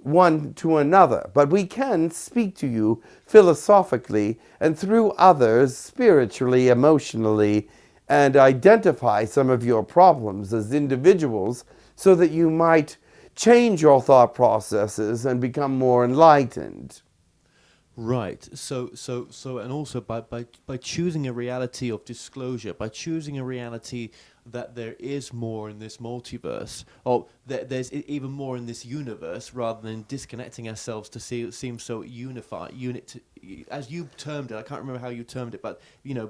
one to another. But we can speak to you philosophically and through others spiritually, emotionally, and identify some of your problems as individuals so that you might change your thought processes and become more enlightened. Right. So, and also by choosing a reality of disclosure, by choosing a reality that there is more in this multiverse, or there's even more in this universe, rather than disconnecting ourselves to seem so unified, as you termed it. I can't remember how you termed it, but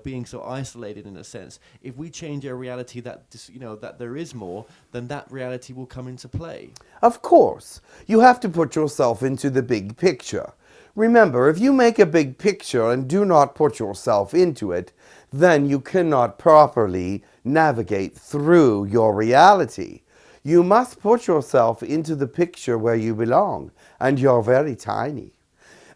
being so isolated in a sense. If we change a reality that that there is more, then that reality will come into play. Of course, you have to put yourself into the big picture. Remember, if you make a big picture and do not put yourself into it, then you cannot properly navigate through your reality. You must put yourself into the picture where you belong. and you're very tiny.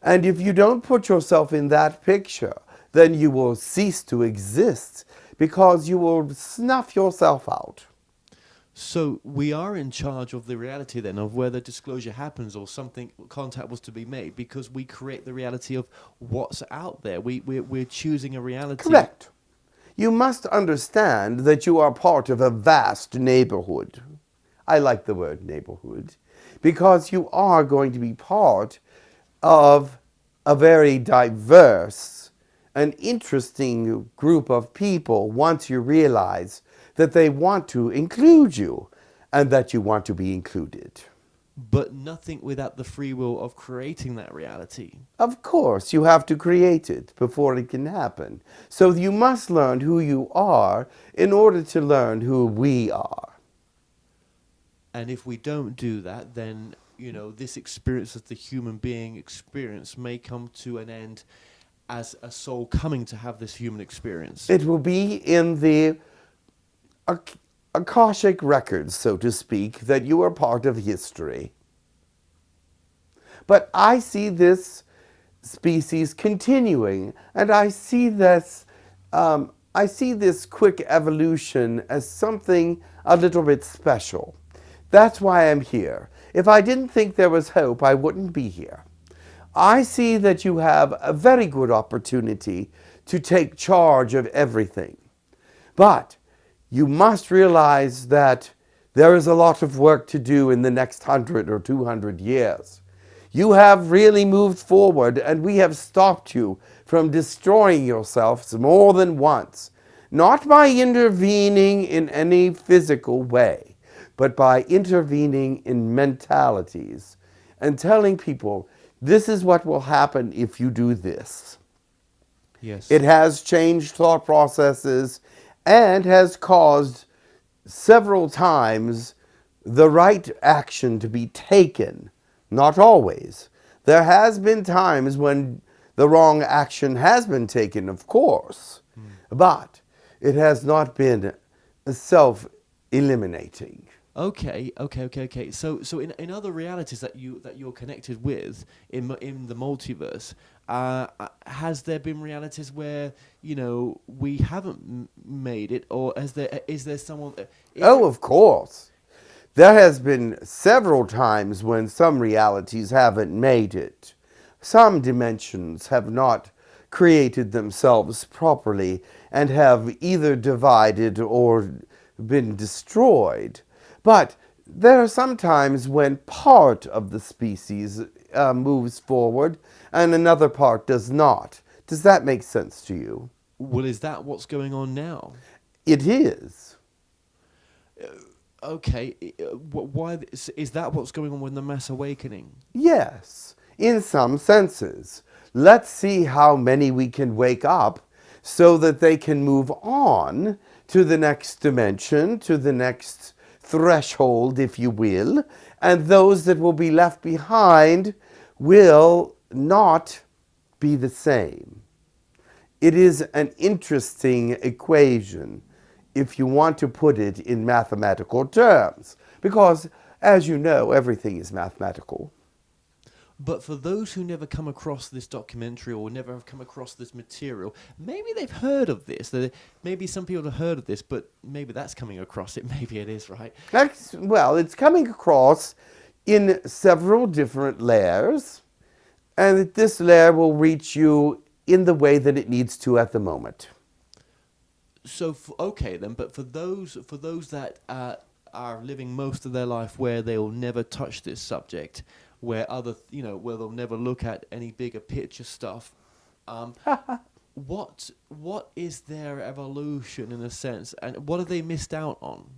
And if you don't put yourself in that picture, then you will cease to exist because you will snuff yourself out. So we are in charge of the reality then of whether disclosure happens or something contact was to be made, because we create the reality of what's out there. We're choosing a reality. Correct. You must understand that you are part of a vast neighborhood. I like the word neighborhood because you are going to be part of a very diverse and interesting group of people once you realize that they want to include you and that you want to be included. But nothing without the free will of creating that reality. Of course, you have to create it before it can happen. So you must learn who you are in order to learn who we are. And if we don't do that, then, this experience of the human being experience may come to an end as a soul coming to have this human experience. It will be in the Akashic records, so to speak, that you are part of history. But I see this species continuing, and I see this quick evolution as something a little bit special. That's why I'm here. If I didn't think there was hope, I wouldn't be here. I see that you have a very good opportunity to take charge of everything. But you must realize that there is a lot of work to do in the next 100 or 200 years. You have really moved forward, and we have stopped you from destroying yourselves more than once, not by intervening in any physical way, but by intervening in mentalities and telling people, this is what will happen if you do this. Yes. It has changed thought processes and has caused several times the right action to be taken. Not always. There has been times when the wrong action has been taken, of course, but it has not been self-eliminating. Okay. So in other realities that you're connected with in the multiverse, has there been realities where we haven't made it, or is there someone? Of course. There has been several times when some realities haven't made it. Some dimensions have not created themselves properly and have either divided or been destroyed. But there are some times when part of the species moves forward and another part does not. Does that make sense to you? Well, is that what's going on now? It is. Okay, why is that what's going on with the mass awakening? Yes, in some senses. Let's see how many we can wake up so that they can move on to the next dimension, to the next threshold, if you will, and those that will be left behind will not be the same. It is an interesting equation, if you want to put it in mathematical terms, because, as you know, everything is mathematical. But for those who never come across this documentary or never have come across this material, maybe they've heard of this. Maybe some people have heard of this, but maybe that's coming across it. Maybe it is, right? It's coming across in several different layers, and this layer will reach you in the way that it needs to at the moment. So, okay then, but for those that are living most of their life where they will never touch this subject, where where they'll never look at any bigger picture stuff, what is their evolution in a sense, and what have they missed out on?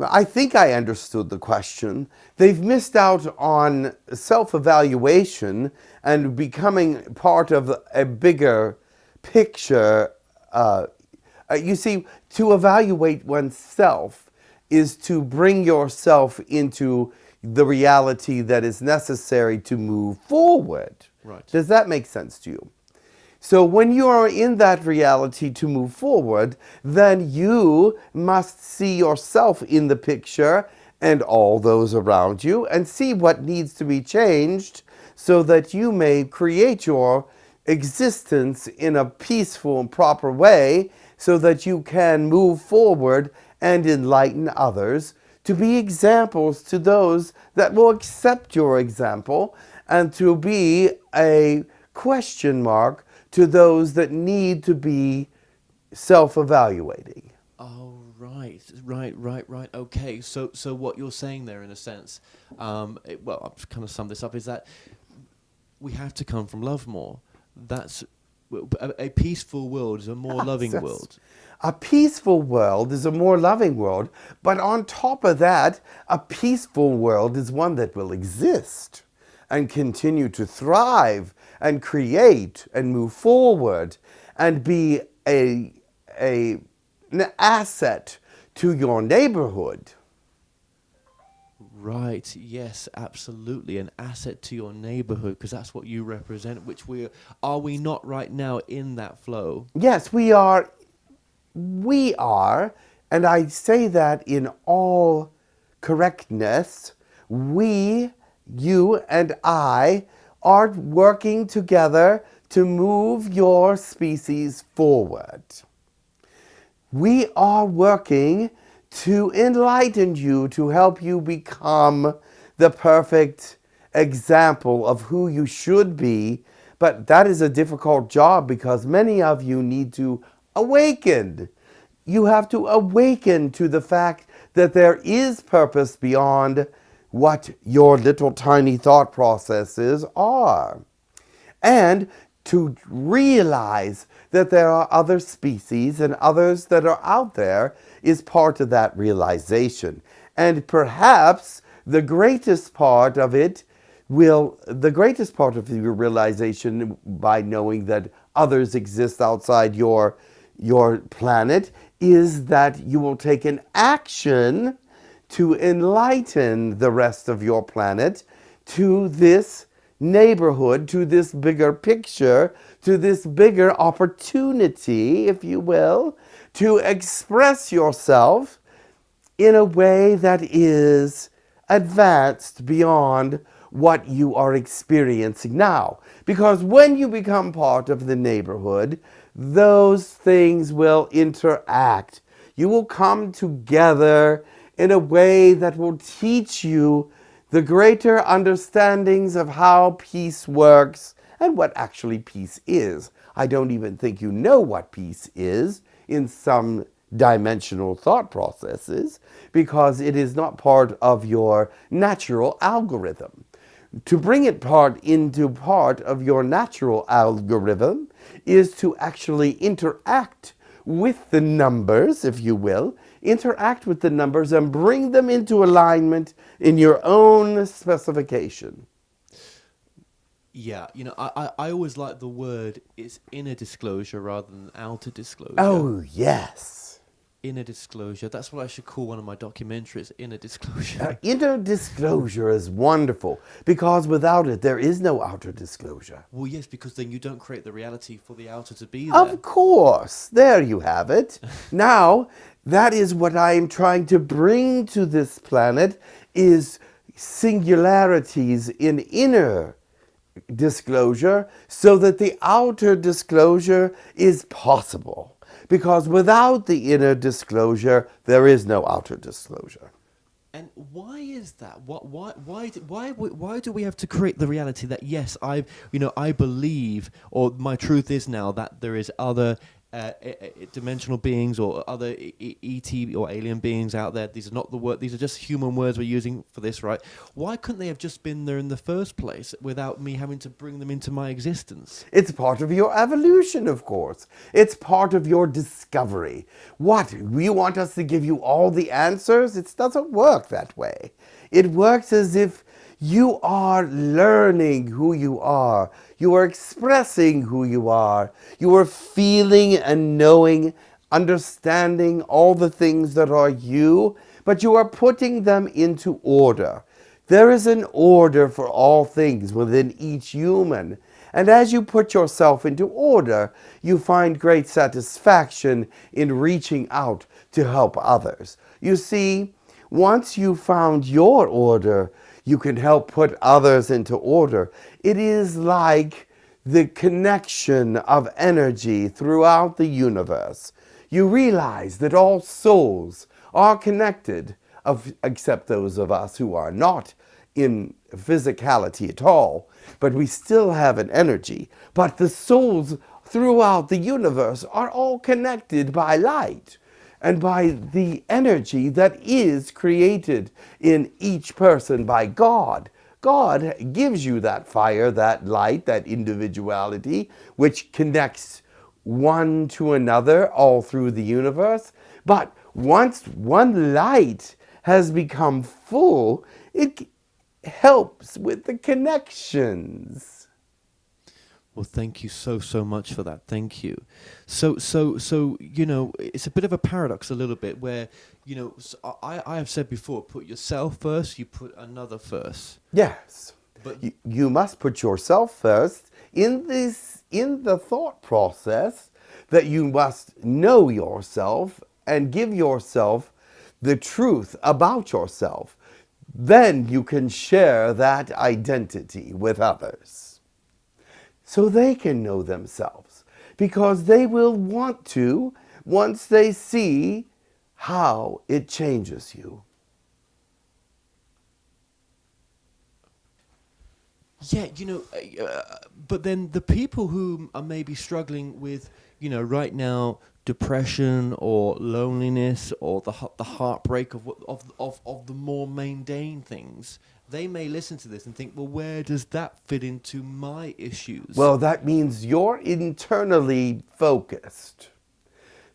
I think I understood the question. They've missed out on self-evaluation and becoming part of a bigger picture. You see, to evaluate oneself is to bring yourself into the reality that is necessary to move forward. Right. Does that make sense to you? So when you are in that reality to move forward, then you must see yourself in the picture and all those around you and see what needs to be changed so that you may create your existence in a peaceful and proper way so that you can move forward and enlighten others to be examples to those that will accept your example and to be a question mark to those that need to be self-evaluating. Oh, right. Okay, so what you're saying there, in a sense, well, I'll kind of sum this up, is that we have to come from love more. That's a peaceful world is a more loving Yes. world. A peaceful world is a more loving world, but on top of that, a peaceful world is one that will exist and continue to thrive and create and move forward and be an asset to your neighborhood. Right, yes, absolutely. An asset to your neighborhood, because that's what you represent, which are we not right now in that flow? Yes, we are, and I say that in all correctness, we, you and I, are working together to move your species forward. We are working to enlighten you, to help you become the perfect example of who you should be. But that is a difficult job because many of you need to awaken. You have to awaken to the fact that there is purpose beyond what your little tiny thought processes are. And to realize that there are other species and others that are out there is part of that realization. And perhaps the greatest part of it the greatest part of your realization by knowing that others exist outside your planet is that you will take an action to enlighten the rest of your planet to this neighborhood, to this bigger picture, to this bigger opportunity, if you will, to express yourself in a way that is advanced beyond what you are experiencing now. Because when you become part of the neighborhood, those things will interact. You will come together in a way that will teach you the greater understandings of how peace works and what actually peace is. I don't even think you know what peace is in some dimensional thought processes because it is not part of your natural algorithm. To bring it into part of your natural algorithm is to actually interact with the numbers, if you will, interact with the numbers and bring them into alignment in your own specification. Yeah, I always like the word, it's inner disclosure rather than outer disclosure. Oh, yes. Inner disclosure. That's what I should call one of my documentaries, inner disclosure. Inner disclosure is wonderful because without it, there is no outer disclosure. Well, yes, because then you don't create the reality for the outer to be there. Of course. There you have it. Now, that is what I am trying to bring to this planet is singularities in inner disclosure so that the outer disclosure is possible. Because without the inner disclosure, there is no outer disclosure. And why is that? Why do we have to create the reality that yes, I believe, or my truth is now that there is other dimensional beings or other ET or alien beings out there. These are not the word. These are just human words we're using for this, right? Why couldn't they have just been there in the first place without me having to bring them into my existence? It's part of your evolution, of course. It's part of your discovery. What? You want us to give you all the answers? It doesn't work that way. It works as if you are learning who you are. You are expressing who you are. You are feeling and knowing, understanding all the things that are you, but you are putting them into order. There is an order for all things within each human. And as you put yourself into order, you find great satisfaction in reaching out to help others. You see, once you found your order, you can help put others into order. It is like the connection of energy throughout the universe. You realize that all souls are connected, except those of us who are not in physicality at all, but we still have an energy. But the souls throughout the universe are all connected by light and by the energy that is created in each person by God. God gives you that fire, that light, that individuality, which connects one to another all through the universe. But once one light has become full, it helps with the connections. Well, thank you so much for that. Thank you. So, it's a bit of a paradox a little bit where, I have said before, put yourself first, you put another first. Yes. But you must put yourself first in the thought process that you must know yourself and give yourself the truth about yourself. Then you can share that identity with others so they can know themselves, because they will want to once they see how it changes you. Yeah, but then the people who are maybe struggling with, right now, depression or loneliness or the heartbreak of the more mundane things, they may listen to this and think, well, where does that fit into my issues? Well, that means you're internally focused.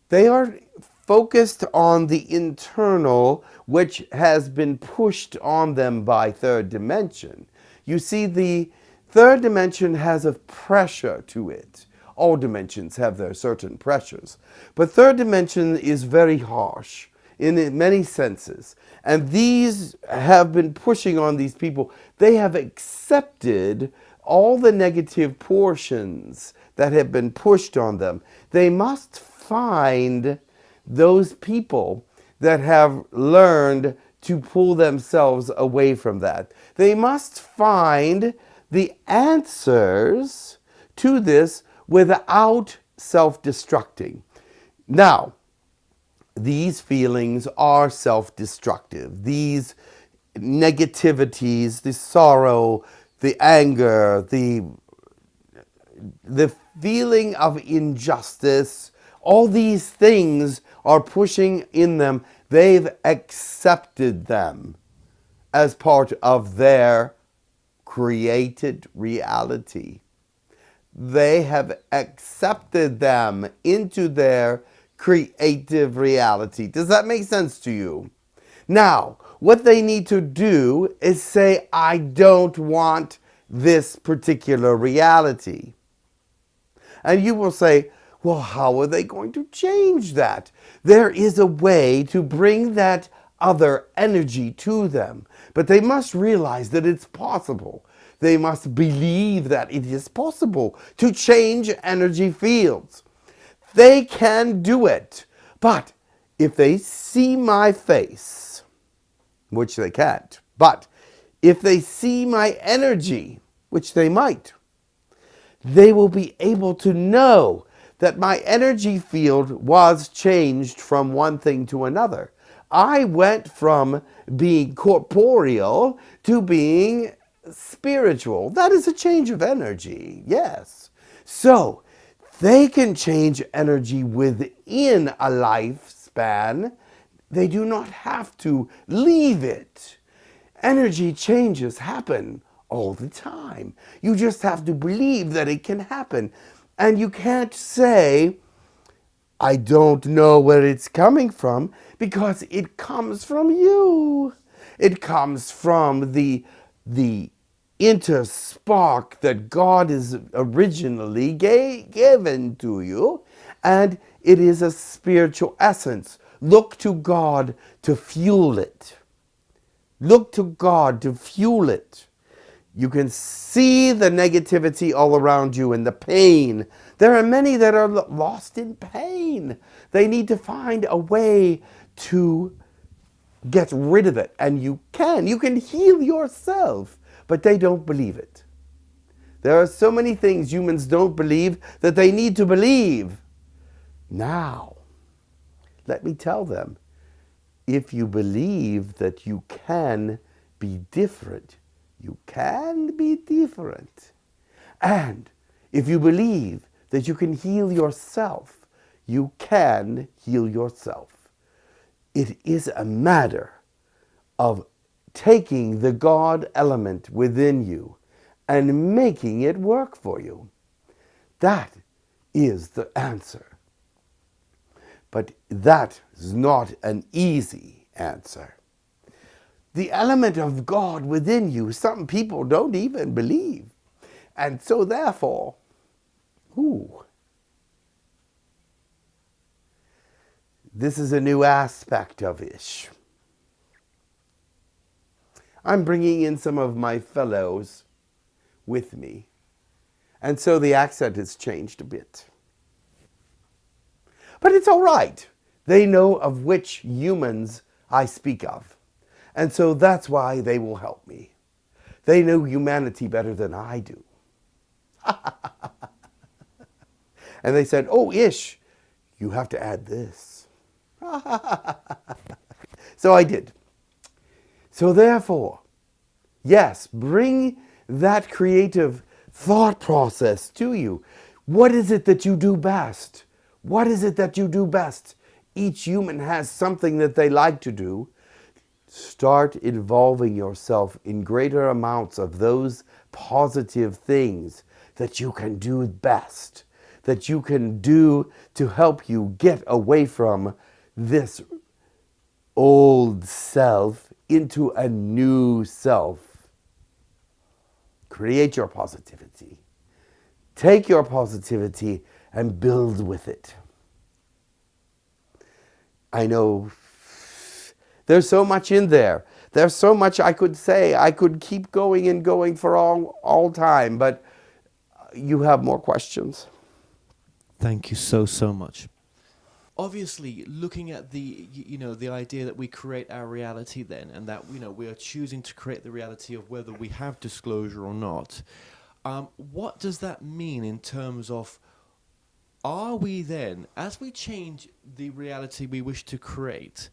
They are focused on the internal, which has been pushed on them by third dimension. You see, the third dimension has a pressure to it. All dimensions have their certain pressures. But third dimension is very harsh in many senses. And these have been pushing on these people. They have accepted all the negative portions that have been pushed on them. They must find those people that have learned to pull themselves away from that. They must find the answers to this without self-destructing. Now, these feelings are self-destructive. These negativities, the sorrow, the anger, the feeling of injustice, all these things are pushing in them. They've accepted them as part of their created reality. They have accepted them into their creative reality. Does that make sense to you? Now, what they need to do is say, I don't want this particular reality. And you will say, well, how are they going to change that? There is a way to bring that other energy to them, but they must realize that it's possible. They must believe that it is possible to change energy fields. They can do it, but if they see my face, which they can't, but if they see my energy, which they might, they will be able to know that my energy field was changed from one thing to another. I went from being corporeal to being spiritual. That is a change of energy, yes. So, they can change energy within a lifespan. They do not have to leave it. Energy changes happen all the time. You just have to believe that it can happen. And you can't say, I don't know where it's coming from, because it comes from you. It comes from the inner spark that God is originally given to you, and it is a spiritual essence. Look to God to fuel it. Look to God to fuel it. You can see the negativity all around you and the pain. There are many that are lost in pain. They need to find a way to Get rid of it. And you can. You can heal yourself. But they don't believe it. There are so many things humans don't believe that they need to believe. Now, let me tell them, if you believe that you can be different, you can be different. And if you believe that you can heal yourself, you can heal yourself. It is a matter of taking the God element within you and making it work for you. That is the answer. But that is not an easy answer. The element of God within you, some people don't even believe. And so therefore, this is a new aspect of Ish. I'm bringing in some of my fellows with me. And so the accent has changed a bit. But it's all right. They know of which humans I speak of. And so that's why they will help me. They know humanity better than I do. And they said, oh, Ish, you have to add this. So I did. So therefore, yes, bring that creative thought process to you. What is it that you do best? What is it that you do best? Each human has something that they like to do. Start involving yourself in greater amounts of those positive things that you can do best, that you can do to help you get away from this old self into a new self. Create your positivity. Take your positivity and build with it. I know there's so much in there. There's so much I could say. I could keep going and going for all time, but you have more questions. Thank you so much. Obviously, looking at the the idea that we create our reality then, and that we are choosing to create the reality of whether we have disclosure or not. What does that mean in terms of, are we then, as we change the reality we wish to create,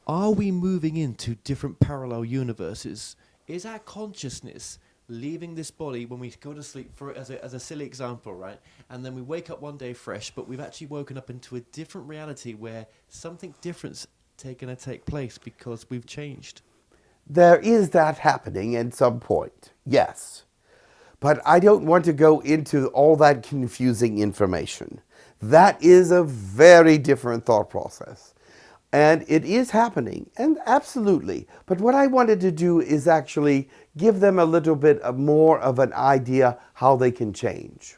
are we moving into different parallel universes? Is our consciousness leaving this body when we go to sleep, for as a silly example, right? And then we wake up one day fresh, but we've actually woken up into a different reality where something different's going to take place because we've changed. There is that happening at some point, yes. But I don't want to go into all that confusing information. That is a very different thought process. And it is happening, and absolutely. But what I wanted to do is actually give them a little bit more of an idea how they can change.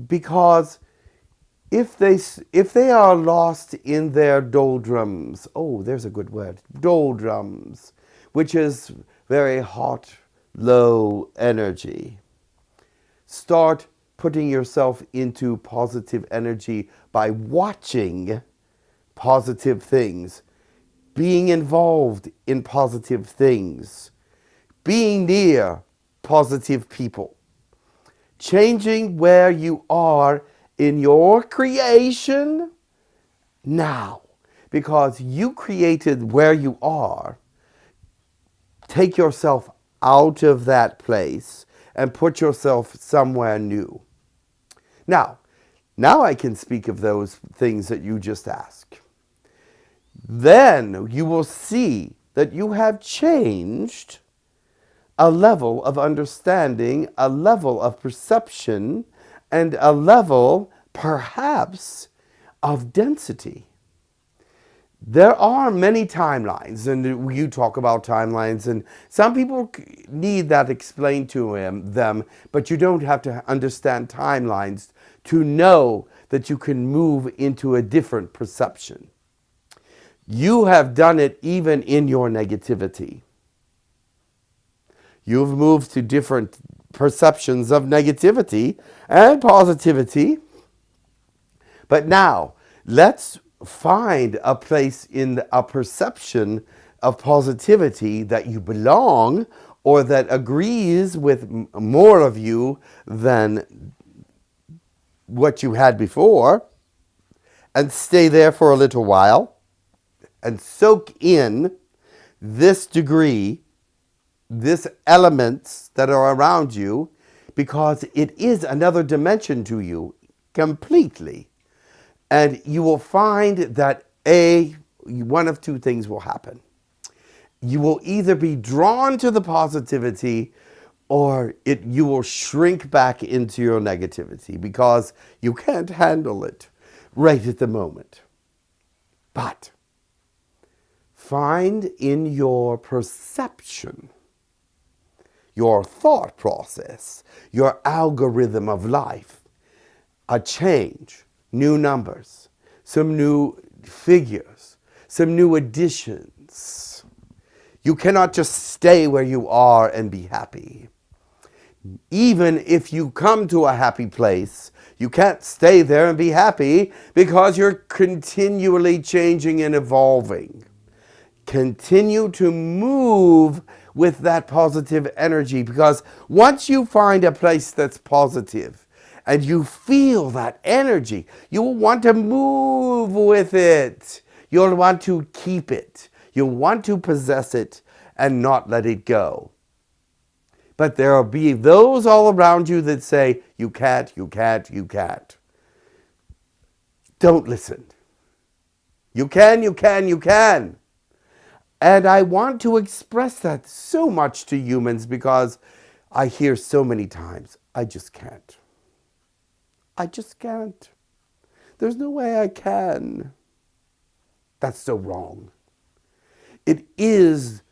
Because if they are lost in their doldrums, oh, there's a good word, doldrums, which is very hot, low energy. Start putting yourself into positive energy by watching positive things, being involved in positive things, being near positive people, changing where you are in your creation now, because you created where you are. Take yourself out of that place and put yourself somewhere new. Now I can speak of those things that you just asked. Then you will see that you have changed a level of understanding, a level of perception, and a level, perhaps, of density. There are many timelines, and you talk about timelines, and some people need that explained to them, but you don't have to understand timelines to know that you can move into a different perception. You have done it even in your negativity. You've moved to different perceptions of negativity and positivity. But now, let's find a place in a perception of positivity that you belong, or that agrees with more of you than what you had before, and stay there for a little while and soak in this degree, this elements that are around you, because it is another dimension to you completely. And you will find that one of two things will happen. You will either be drawn to the positivity, or you will shrink back into your negativity because you can't handle it right at the moment. But find in your perception, your thought process, your algorithm of life, a change, new numbers, some new figures, some new additions. You cannot just stay where you are and be happy. Even if you come to a happy place, you can't stay there and be happy, because you're continually changing and evolving. Continue to move with that positive energy, because once you find a place that's positive and you feel that energy, you will want to move with it. You'll want to keep it. You'll want to possess it and not let it go. But there will be those all around you that say, you can't, you can't, you can't. Don't listen. You can, you can, you can. And I want to express that so much to humans, because I hear so many times, I just can't. I just can't. There's no way I can. That's so wrong. It is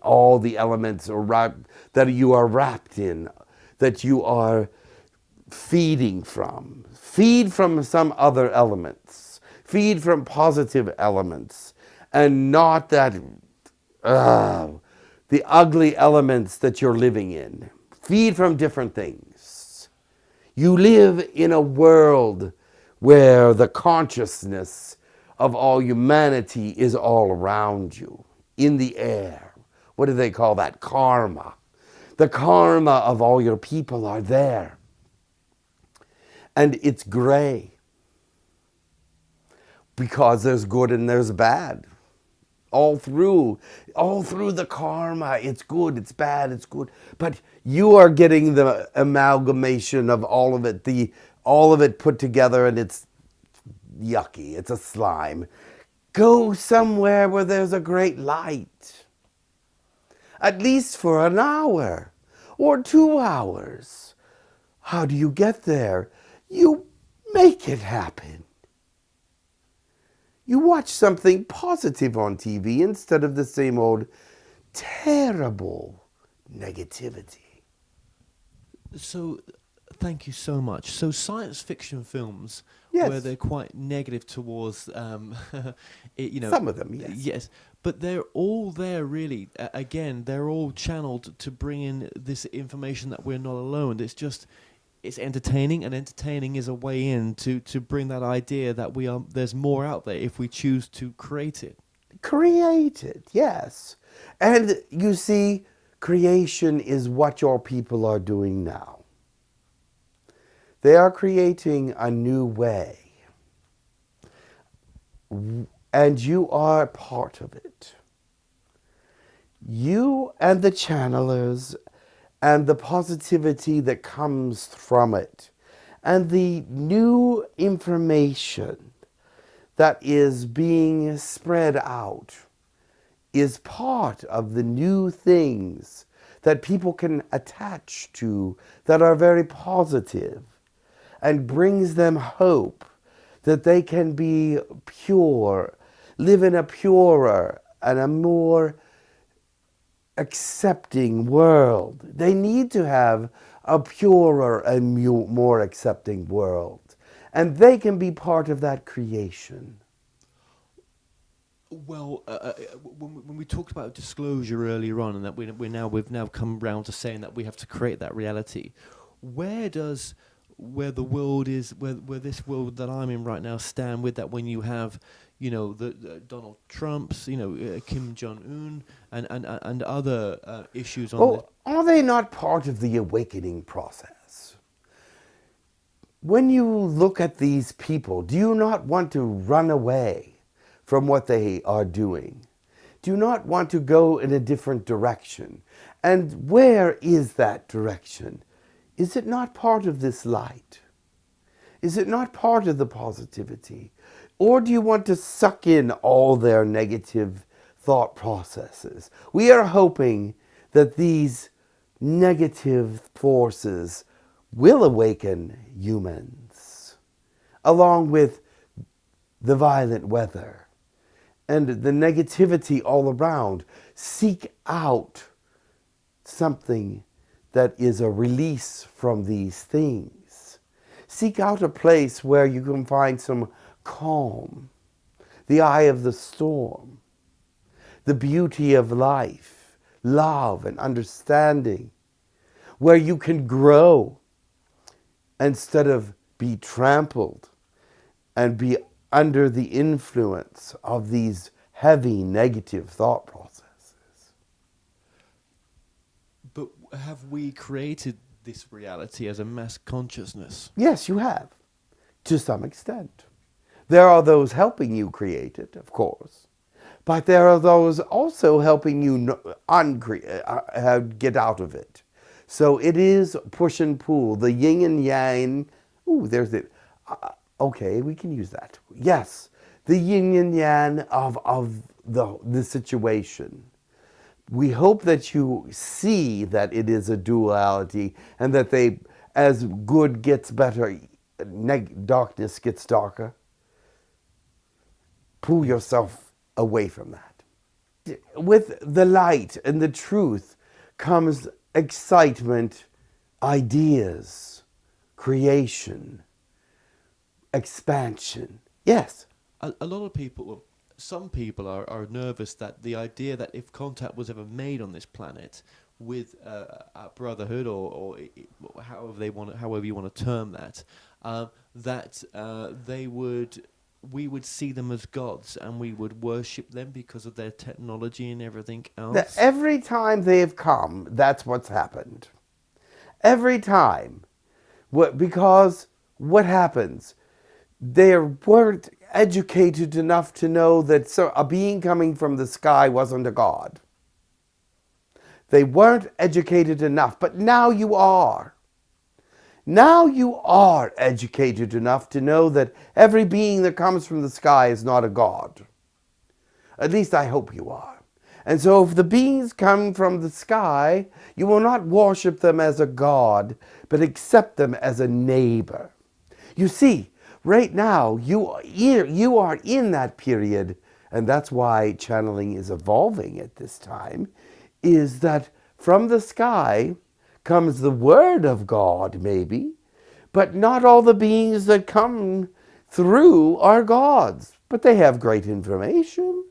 all the elements that you are wrapped in, that you are feeding from. Feed from some other elements. Feed from positive elements, and not the ugly elements that you're living in. Feed from different things. You live in a world where the consciousness of all humanity is all around you, in the air. What do they call that? Karma. The karma of all your people are there. And it's gray, because there's good and there's bad. All through the karma, it's good, it's bad, it's good. But you are getting the amalgamation of all of it put together, and it's yucky, it's a slime. Go somewhere where there's a great light, at least for an hour or 2 hours. How do you get there? You make it happen. You watch something positive on TV instead of the same old terrible negativity. So, thank you so much. So, science fiction films, Yes. where they're quite negative towards, Some of them, yes. Yes, but they're all there, really. Again, they're all channeled to bring in this information that we're not alone. It's entertaining, and entertaining is a way in to bring that idea that there's more out there if we choose to create it. Create it, yes. And you see, creation is what your people are doing now. They are creating a new way. And you are part of it. You and the channelers and the positivity that comes from it, and the new information that is being spread out, is part of the new things that people can attach to, that are very positive, and brings them hope that they can be pure, live in a purer and a more accepting world. They need to have a purer and more accepting world. And they can be part of that creation. Well, when we talked about disclosure earlier on, and that we've now come round to saying that we have to create that reality, where the world is, where this world that I'm in right now stand with that? When you have, the Donald Trumps, Kim Jong Un, and other issues on Oh, are they not part of the awakening process? When you look at these people, do you not want to run away from what they are doing? Do you not want to go in a different direction? And where is that direction? Is it not part of this light? Is it not part of the positivity? Or do you want to suck in all their negative thought processes? We are hoping that these negative forces will awaken humans, along with the violent weather and the negativity all around. Seek out something that is a release from these things. Seek out a place where you can find some calm, the eye of the storm, the beauty of life, love and understanding, where you can grow instead of be trampled and be under the influence of these heavy negative thought processes. But have we created this reality as a mass consciousness? Yes, you have, to some extent. There are those helping you create it, of course, but there are those also helping you get out of it. So it is push and pull, the yin and yang. Ooh, there's it. Okay, we can use that. Yes, the yin and yang of the situation. We hope that you see that it is a duality and that as good gets better, darkness gets darker. Pull yourself away from that. With the light and the truth comes excitement, ideas, creation, expansion. Yes. A lot of people, well, some people are nervous that the idea that if contact was ever made on this planet with a brotherhood or however you want to term that, that we would see them as gods and we would worship them because of their technology and everything else. Every time they have come, that's what's happened. Every time. Because what happens? They weren't educated enough to know that a being coming from the sky wasn't a god. They weren't educated enough, but now you are. Now you are educated enough to know that every being that comes from the sky is not a god. At least I hope you are. And so if the beings come from the sky, you will not worship them as a god, but accept them as a neighbor. You see, right now, you are in that period, and that's why channeling is evolving at this time, is that from the sky comes the word of God, maybe, but not all the beings that come through are gods. But they have great information.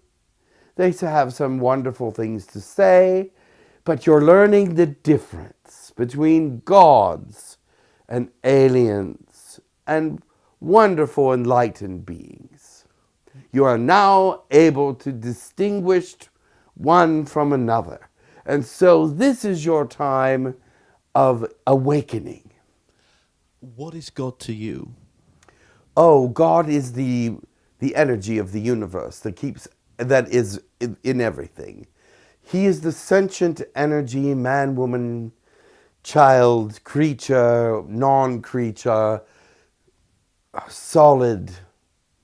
They have some wonderful things to say, but you're learning the difference between gods and aliens and wonderful enlightened beings. You are now able to distinguish one from another. And so this is your time of awakening. What is God to you? Oh, God is the energy of the universe that is in everything. He is the sentient energy, man, woman, child, creature, non-creature, solid,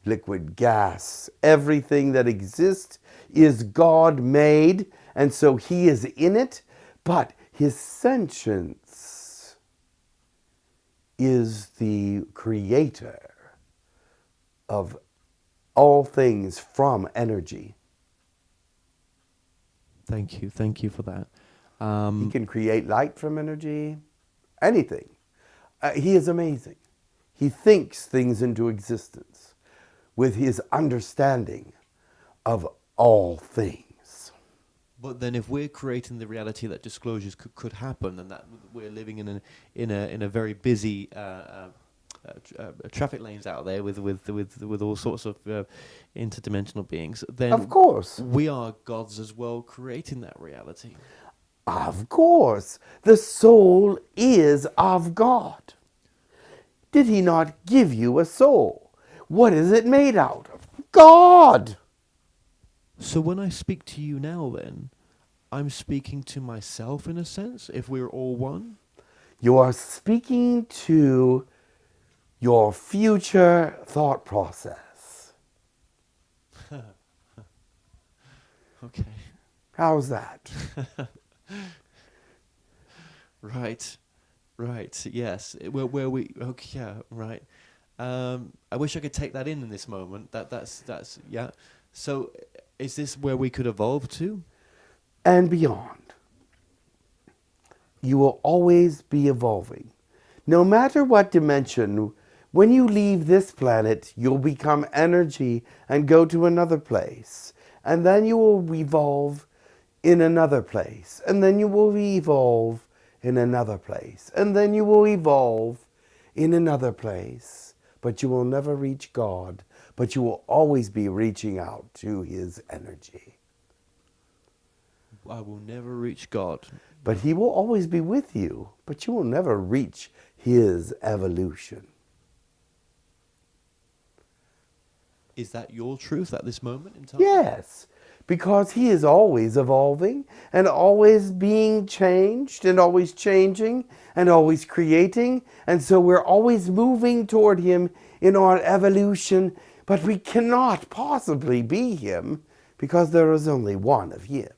liquid, gas. Everything that exists is God made, and so He is in it, but His sentience is the creator of all things from energy. Thank you for that. He can create light from energy, anything. He is amazing. He thinks things into existence with his understanding of all things. But then, if we're creating the reality that disclosures could happen, and that we're living in a very busy traffic lanes out there with all sorts of interdimensional beings, then Of course. we are gods as well, creating that reality. Of course. The soul is of God. Did he not give you a soul? What is it made out of? God. So when I speak to you now, then I'm speaking to myself in a sense. If we're all one. You are speaking to your future thought process. Okay. How's that? Right. Yes. Where we. Okay. Yeah. Right. I wish I could take that in this moment. That's yeah. So, is this where we could evolve to? And beyond. You will always be evolving. No matter what dimension, when you leave this planet, you'll become energy and go to another place. And then you will evolve in another place. And then you will evolve in another place. And then you will evolve in another place. But you will never reach God. But you will always be reaching out to his energy. I will never reach God. But he will always be with you. But you will never reach his evolution. Is that your truth at this moment in time? Yes, because he is always evolving and always being changed and always changing and always creating. And so we're always moving toward him in our evolution. But we cannot possibly be him because there is only one of him.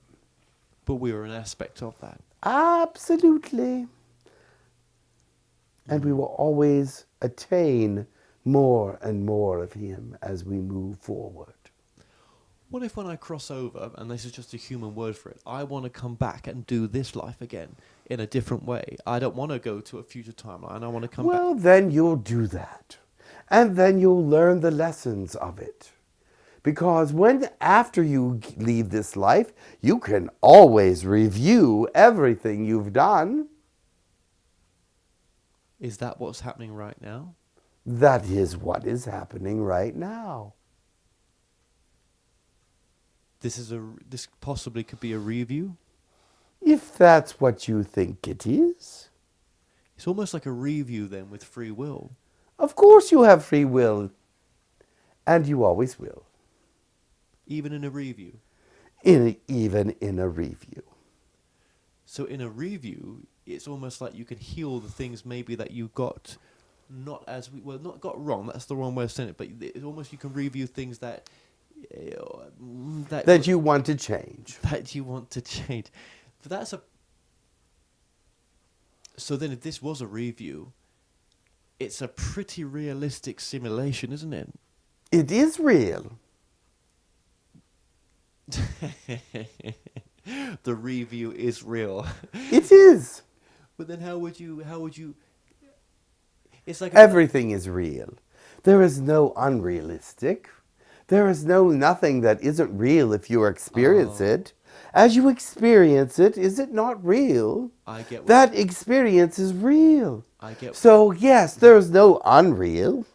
But we are an aspect of that. Absolutely. And we will always attain more and more of him as we move forward. What if when I cross over, and this is just a human word for it, I want to come back and do this life again in a different way? I don't want to go to a future timeline. I want to come back. Well, then you'll do that. And then you'll learn the lessons of it. Because after you leave this life, you can always review everything you've done. Is that what's happening right now? That is what is happening right now. This possibly could be a review. If that's what you think it is. It's almost like a review then with free will. Of course you have free will. And you always will. Even in a review. Even in a review. So in a review, it's almost like you can heal the things maybe that you got not got wrong. That's the wrong way of saying it. But it's almost you can review things that you want to change. That you want to change. But so then if this was a review, it's a pretty realistic simulation, isn't it? It is real. The review is real. It is. But then how would you it's like everything is real. There is no unrealistic. There is nothing that isn't real if you experience it. As you experience it, is it not real? I get that experience is real. I get. So yes, there's no unreal.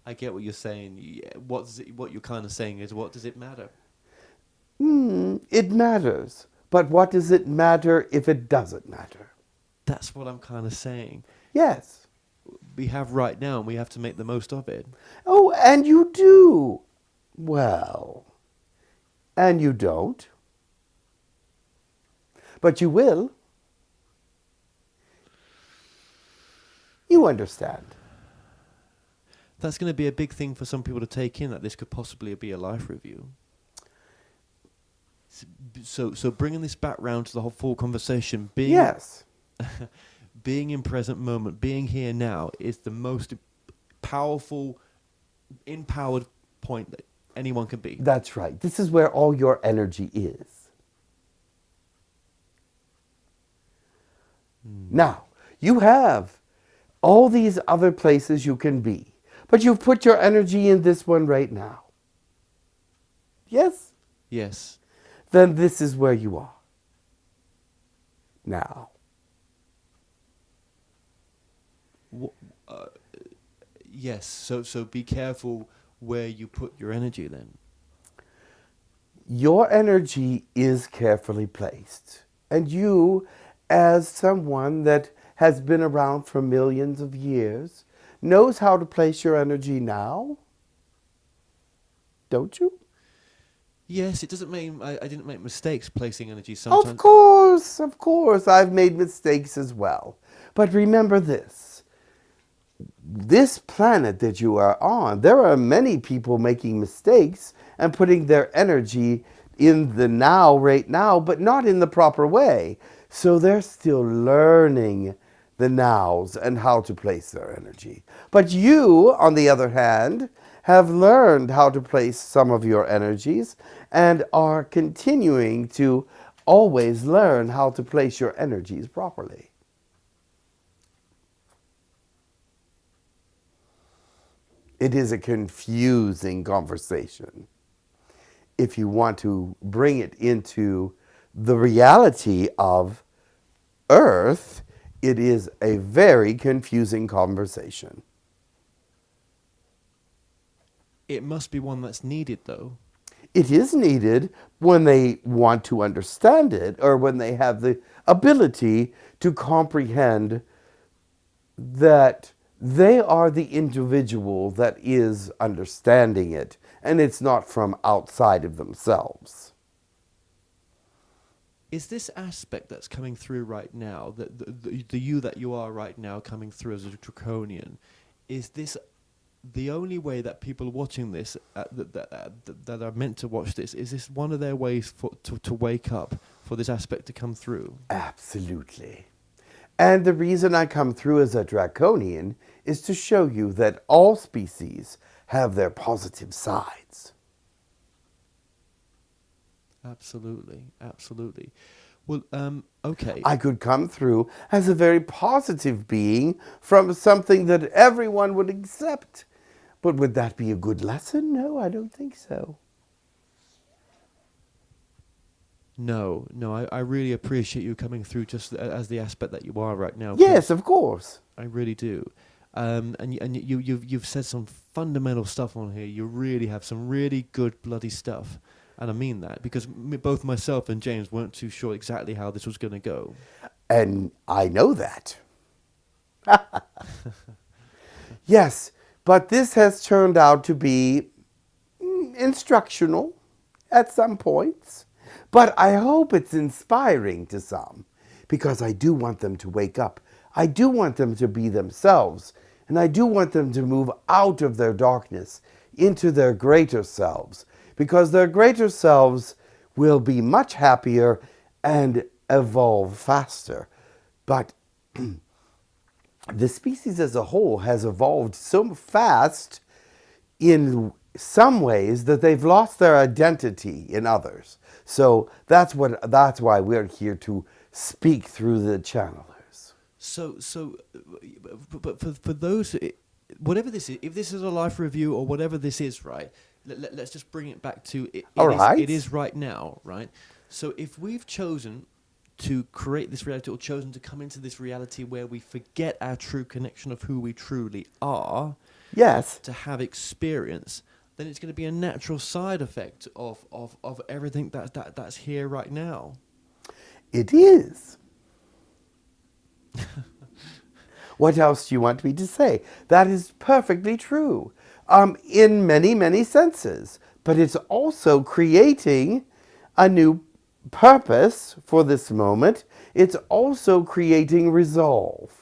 I get what you're saying. What you're kind of saying is, what does it matter? It matters. But what does it matter if it doesn't matter? That's what I'm kind of saying. Yes. We have right now, and we have to make the most of it. Oh, and you do. Well, and you don't. But you will. You understand. That's going to be a big thing for some people to take in, that this could possibly be a life review. So bringing this back round to the whole full conversation, yes. Being in present moment, being here now is the most powerful, empowered point that anyone can be. That's right. This is where all your energy is. Now, you have all these other places you can be, but you've put your energy in this one right now. Yes? Yes. Then this is where you are. now. Yes, so be careful where you put your energy then. Your energy is carefully placed. And you, as someone that has been around for millions of years, knows how to place your energy now? Don't you? Yes, it doesn't mean I didn't make mistakes placing energy sometimes. Of course, I've made mistakes as well. But remember this. This planet that you are on, there are many people making mistakes and putting their energy in the now, right now, but not in the proper way. So they're still learning the nows and how to place their energy. But you, on the other hand, have learned how to place some of your energies and are continuing to always learn how to place your energies properly. It is a confusing conversation. If you want to bring it into the reality of Earth, it is a very confusing conversation. It must be one that's needed, though. It is needed when they want to understand it or when they have the ability to comprehend that they are the individual that is understanding it, and it's not from outside of themselves. Is this aspect that's coming through right now, the you that you are right now coming through as a draconian, is this the only way that people watching this, that are meant to watch this, is this one of their ways to wake up for this aspect to come through? Absolutely. And the reason I come through as a draconian is to show you that all species have their positive sides. Absolutely, absolutely. Well, okay. I could come through as a very positive being from something that everyone would accept. But would that be a good lesson? No, I don't think so. No, I really appreciate you coming through just as the aspect that you are right now. Yes, of course. I really do. And you've said some fundamental stuff on here. You really have some really good bloody stuff. And I mean that, because both myself and James weren't too sure exactly how this was going to go. And I know that. Yes, but this has turned out to be instructional at some points. But I hope it's inspiring to some, because I do want them to wake up. I do want them to be themselves. And I do want them to move out of their darkness into their greater selves, because their greater selves will be much happier and evolve faster. But the species as a whole has evolved so fast in some ways that they've lost their identity in others. So that's why we're here to speak through the channelers. But for those, whatever this is, if this is a life review or whatever this is, right? Let's just bring it back to it. It is right now, right? So if we've chosen to create this reality, or chosen to come into this reality where we forget our true connection of who we truly are, yes, to have experience, then it's going to be a natural side effect of everything that's here right now. It is. What else do you want me to say? That is perfectly true. In many, many senses. But it's also creating a new purpose for this moment. It's also creating resolve.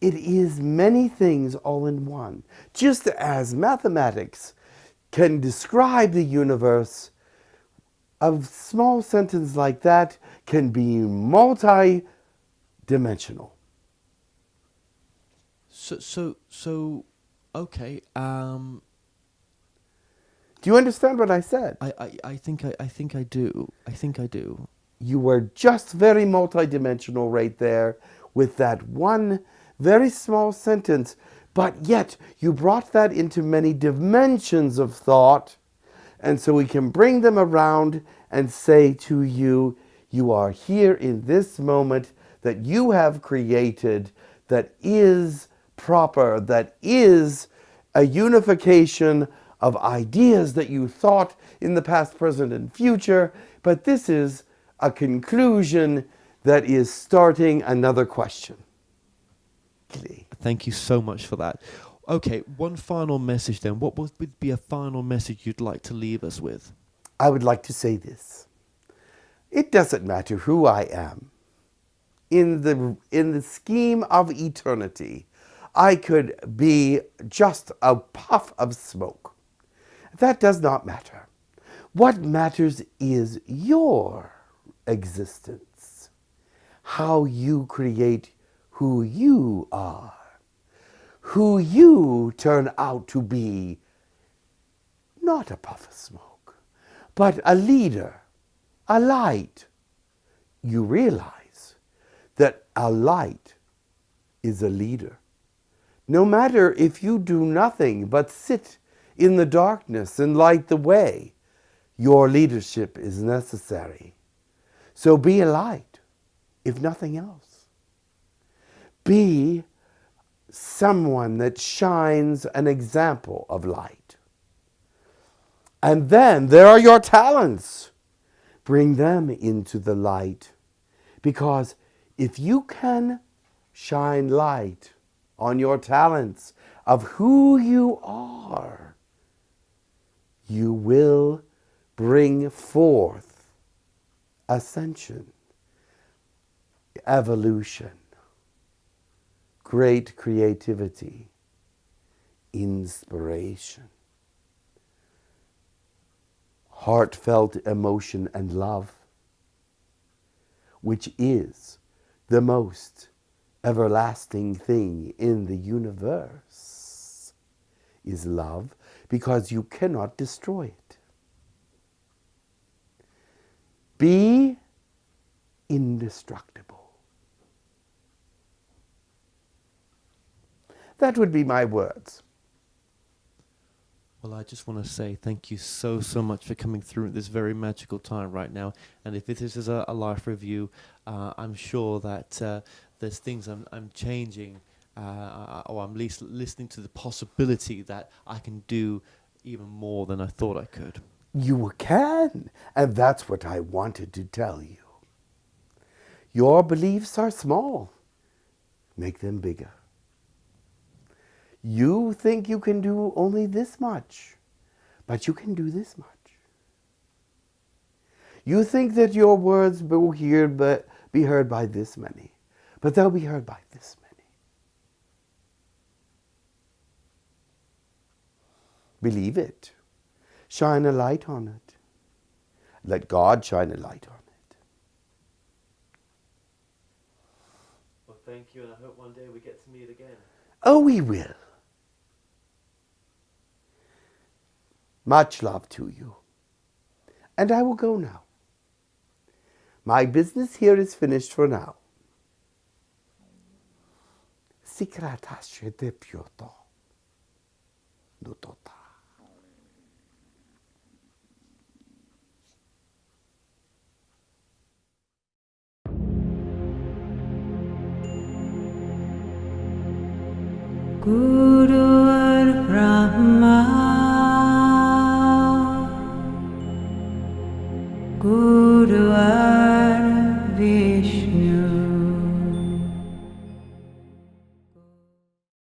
It is many things all in one. Just as mathematics can describe the universe, a small sentence like that can be multi-dimensional. So, okay. Do you understand what I said? I think I do. I think I do. You were just very multidimensional right there with that one very small sentence, but yet you brought that into many dimensions of thought, and so we can bring them around and say to you, You are here in this moment that you have created, that is proper, that is a unification of ideas that you thought in the past, present, and future, but this is a conclusion that is starting another question. Thank you so much for that. Okay, one final message then. What would be a final message you'd like to leave us with? I would like to say this. It doesn't matter who I am. In the scheme of eternity, I could be just a puff of smoke. That does not matter. What matters is your existence, how you create who you are, who you turn out to be, not a puff of smoke, but a leader, a light. You realize that a light is a leader. No matter if you do nothing but sit in the darkness and light the way, your leadership is necessary. So be a light, if nothing else. Be someone that shines an example of light. And then there are your talents. Bring them into the light. Because if you can shine light on your talents of who you are, you will bring forth ascension, evolution, great creativity, inspiration, heartfelt emotion and love, which is the most everlasting thing in the universe, is love, because you cannot destroy it. Be indestructible. That would be my words. Well, I just want to say thank you so much for coming through at this very magical time right now. And if this is a life review, I'm sure that there's things I'm changing, or I'm at least listening to the possibility that I can do even more than I thought I could. You can, and that's what I wanted to tell you. Your beliefs are small. Make them bigger. You think you can do only this much, but you can do this much. You think that your words will be heard by this many, but they'll be heard by this many. Believe it. Shine a light on it. Let God shine a light on it. Well, thank you, and I hope one day we get to meet again. Oh, we will. Much love to you. And I will go now. My business here is finished for now. Sikratashe de pyoto. Nutota. Guru